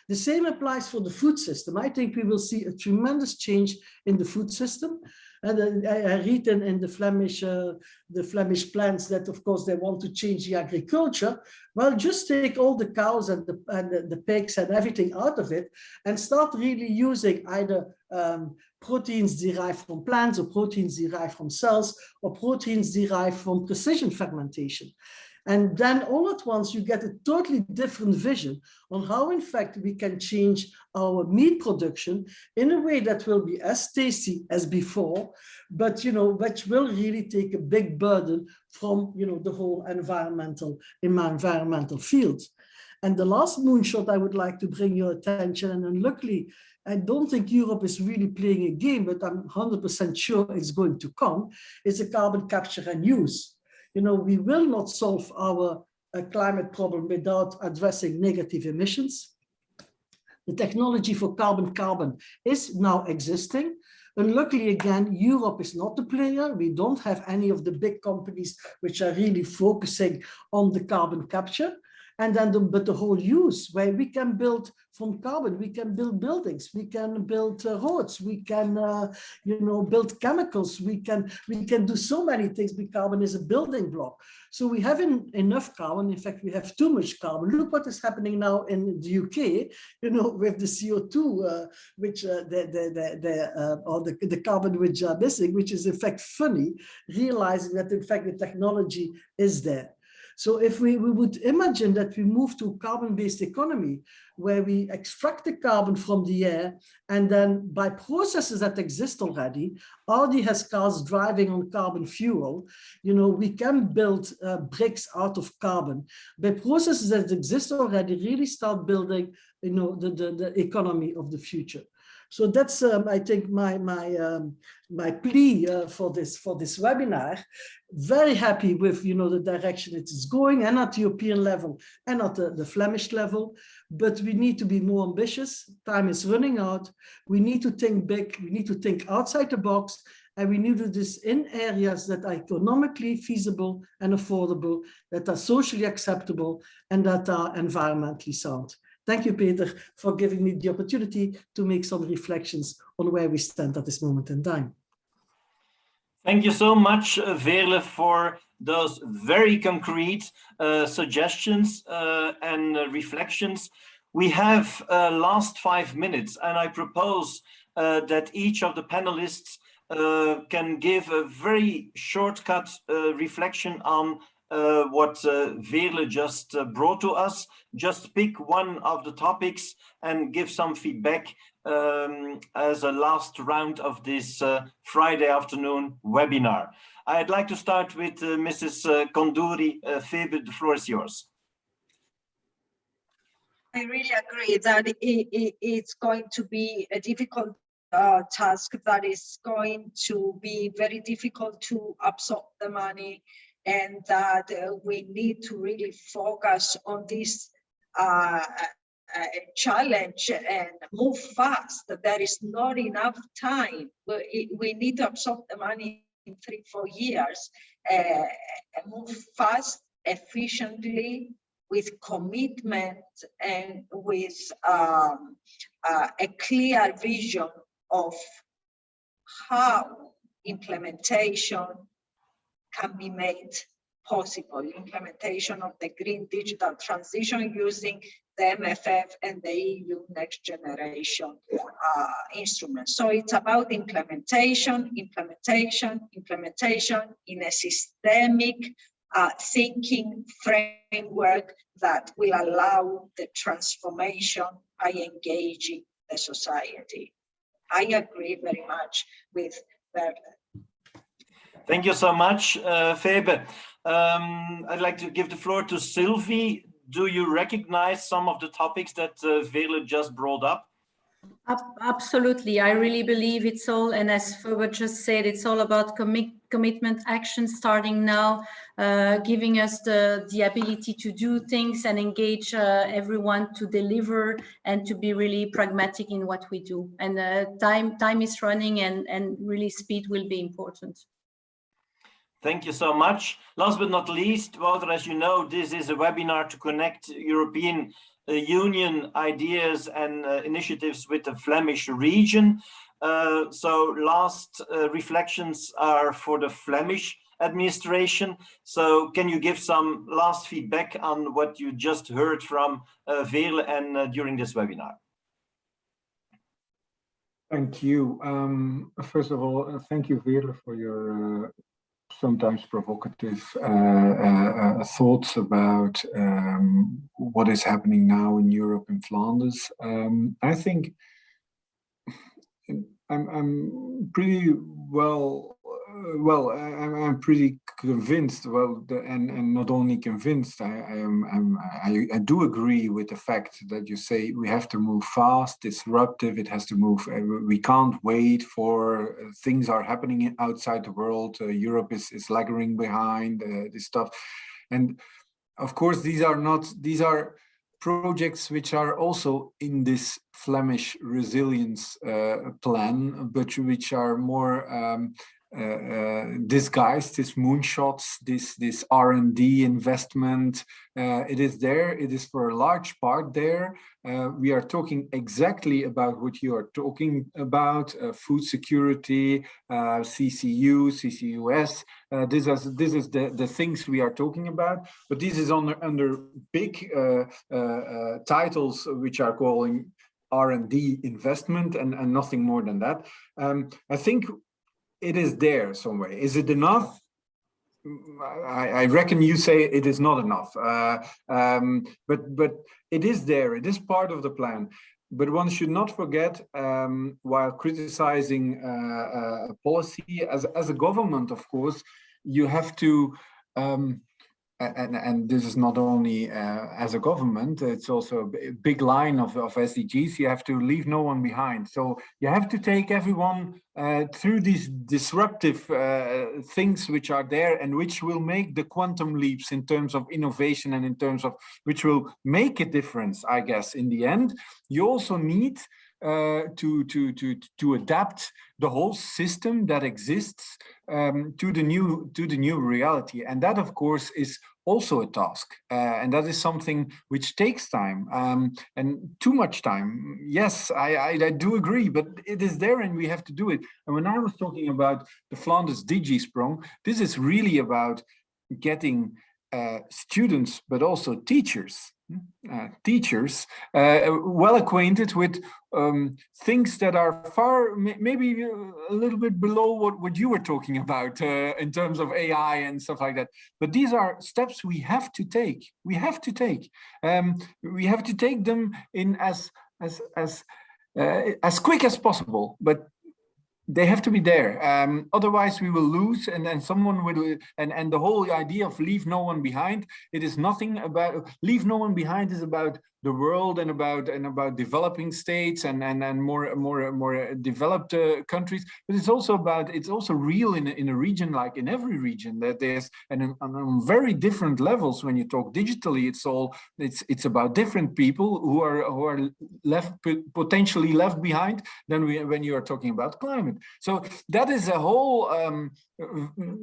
The same applies for the food system. I think we will see a tremendous change in the food system. And I read in the Flemish plans that, of course, they want to change the agriculture. Well, just take all the cows and the pigs and everything out of it, and start really using either proteins derived from plants, or proteins derived from cells, or proteins derived from precision fermentation. And then all at once you get a totally different vision on how in fact we can change our meat production in a way that will be as tasty as before, but which will really take a big burden from the whole environmental field. And the last moonshot I would like to bring your attention, and luckily I don't think Europe is really playing a game, but I'm 100% sure it's going to come, is the carbon capture and use. We will not solve our climate problem without addressing negative emissions. The technology for carbon is now existing. And luckily, again, Europe is not the player. We don't have any of the big companies which are really focusing on the carbon capture. And then but the whole use, where we can build from carbon, we can build buildings, we can build roads, we can build chemicals, we can do so many things. But carbon is a building block. So we have enough carbon. In fact, we have too much carbon. Look what is happening now in the UK, with the CO2, which the carbon which are missing, which is in fact funny, realizing that in fact the technology is there. So if we would imagine that we move to a carbon-based economy where we extract the carbon from the air and then by processes that exist already, Audi has cars driving on carbon fuel, we can build bricks out of carbon. By processes that exist already, really start building, the economy of the future. So that's, I think, my plea for this webinar. Very happy with the direction it is going, and at the European level and at the Flemish level. But we need to be more ambitious. Time is running out. We need to think big. We need to think outside the box. And we need to do this in areas that are economically feasible and affordable, that are socially acceptable, and that are environmentally sound. Thank you, Peter, for giving me the opportunity to make some reflections on where we stand at this moment in time. Thank you so much, Veerle, for those very concrete suggestions and reflections. We have last 5 minutes, and I propose that each of the panelists can give a very shortcut reflection on what Veerle just brought to us. Just pick one of the topics and give some feedback as a last round of this Friday afternoon webinar. I'd like to start with Mrs. Kondouri. Febe, the floor is yours. I really agree that it's going to be a difficult task, that is going to be very difficult to absorb the money, and that we need to really focus on this challenge and move fast. There is not enough time. We need to absorb the money in 3-4 years, move fast, efficiently, with commitment and with a clear vision of how implementation can be made possible. Implementation of the green digital transition using the MFF and the EU Next Generation instruments. So it's about implementation in a systemic thinking framework that will allow the transformation by engaging the society. I agree very much with Veerle. Thank you so much, Febe. I'd like to give the floor to Sylvie. Do you recognize some of the topics that Veerle just brought up? Absolutely. I really believe it's all, and as Febe just said, it's all about commitment, action starting now, giving us the ability to do things and engage everyone to deliver and to be really pragmatic in what we do. And time is running, and really speed will be important. Thank you so much. Last but not least, Wouter, as you know, this is a webinar to connect European Union ideas and initiatives with the Flemish region. So last reflections are for the Flemish administration. So can you give some last feedback on what you just heard from Veerle and during this webinar? Thank you. First of all, thank you, Veerle, for your sometimes provocative thoughts about what is happening now in Europe and Flanders. I think I'm pretty I'm pretty convinced. And not only convinced, I do agree with the fact that you say we have to move fast, disruptive. It has to move. We can't wait for things are happening outside the world. Europe is lagging behind this stuff, and of course these are projects which are also in this Flemish resilience plan, but which are more disguised, this moonshots, this R&D investment. It is there. It is for a large part there. We are talking exactly about what you are talking about: food security, CCU, CCUS. This is the things we are talking about. But this is under big titles which are calling R&D investment and nothing more than that. I think it is there somewhere. Is it enough? I reckon you say it is not enough. But it is there. It is part of the plan. But one should not forget, while criticizing policy as a government, of course, you have to. And this is not only as a government, it's also a big line of SDGs. You have to leave no one behind. So you have to take everyone through these disruptive things which are there and which will make the quantum leaps in terms of innovation and in terms of which will make a difference, I guess, in the end. You also need to adapt the whole system that exists to the new reality, and that of course is also a task, and that is something which takes time, and too much time. Yes, I do agree, but it is there and we have to do it. And when I was talking about the Flanders Digisprong, this is really about getting students, but also teachers well acquainted with things that are far, maybe a little bit below what you were talking about in terms of AI and stuff like that. But these are steps we have to take. We have to take them in as quick as possible. But they have to be there. Otherwise, we will lose, and then someone will. And the whole idea of leave no one behind. It is nothing about leave no one behind. Is about the world and about developing states and more developed countries. But it's also real in a region, like in every region, that there's and on very different levels. When you talk digitally, it's about different people who are potentially left behind than when you are talking about climate. So that is a whole.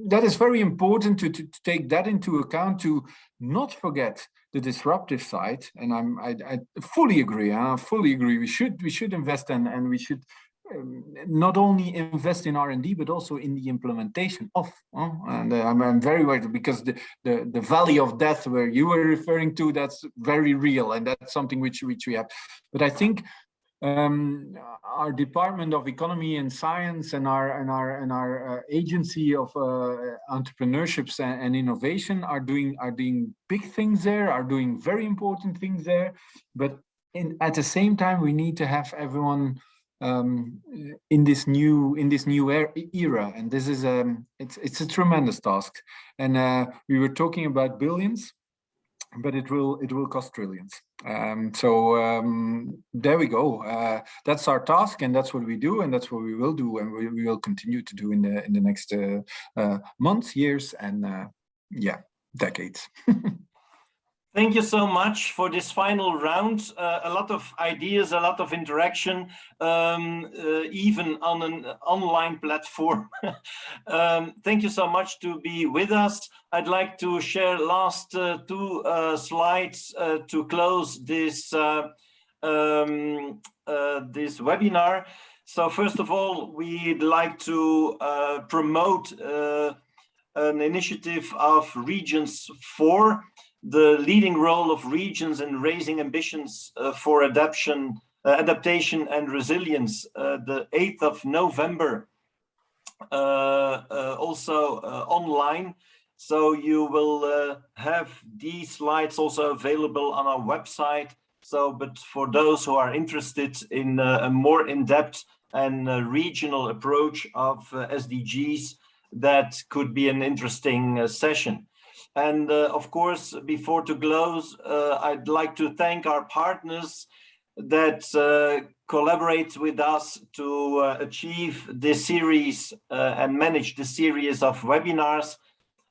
That is very important to take that into account, to not forget the disruptive side. And I fully agree. I fully agree. We should invest and we should not only invest in R&D but also in the implementation of. And I'm very worried because the valley of death where you were referring to, that's very real, and that's something which we have. But I think. Our Department of Economy and Science and our agency of entrepreneurships and innovation are doing big things there, are doing very important things there. But at the same time, we need to have everyone in this new era, and this is it's a tremendous task. And we were talking about billions, but it will cost trillions. So there we go. That's our task, and that's what we do, and that's what we will do, and we will continue to do in the next months, years, and decades. Thank you so much for this final round. A lot of ideas, a lot of interaction, even on an online platform. Thank you so much to be with us. I'd like to share last two slides to close this this webinar. So first of all, we'd like to promote an initiative of Regions 4. The leading role of regions in raising ambitions for adaptation and resilience, the 8th of November. also online. So you will have these slides also available on our website. So, but for those who are interested in a more in-depth and regional approach of SDGs, that could be an interesting session. And of course, before to close, I'd like to thank our partners that collaborate with us to achieve this series and manage the series of webinars.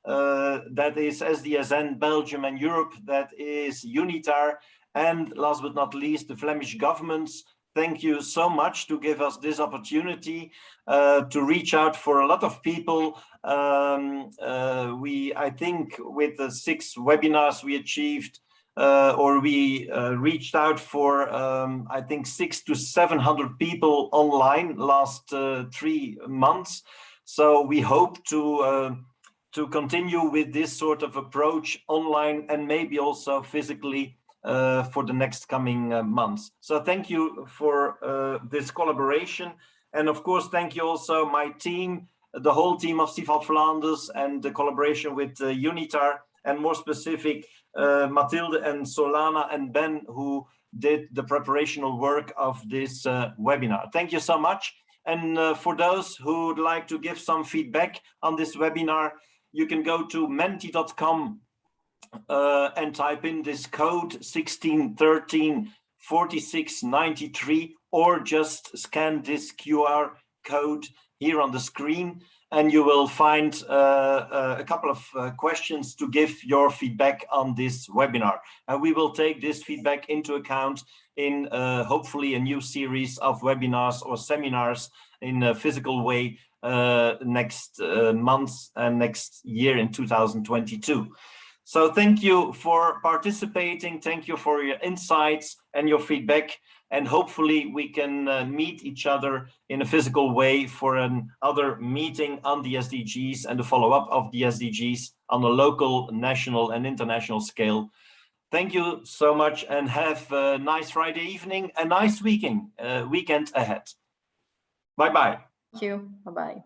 That is SDSN, Belgium and Europe, that is UNITAR, and last but not least, the Flemish governments. Thank you so much to give us this opportunity to reach out for a lot of people. I think with the 6 webinars we achieved, we reached out for, I think 600 to 700 people online last 3 months. So we hope to continue with this sort of approach online and maybe also physically for the next coming months. So thank you for this collaboration. And of course, thank you also my team, the whole team of CIFAL Flanders, and the collaboration with UNITAR, and more specific, Mathilde and Solana and Ben, who did the preparational work of this webinar. Thank you so much. And for those who would like to give some feedback on this webinar, you can go to menti.com and type in this code 1613 4693, or just scan this QR code here on the screen, and you will find a couple of questions to give your feedback on this webinar. And we will take this feedback into account in hopefully a new series of webinars or seminars in a physical way next month and next year in 2022. So thank you for participating. Thank you for your insights and your feedback. And hopefully we can meet each other in a physical way for another meeting on the SDGs and the follow-up of the SDGs on a local, national and international scale. Thank you so much, and have a nice Friday evening, a nice weekend ahead. Bye-bye. Thank you. Bye-bye.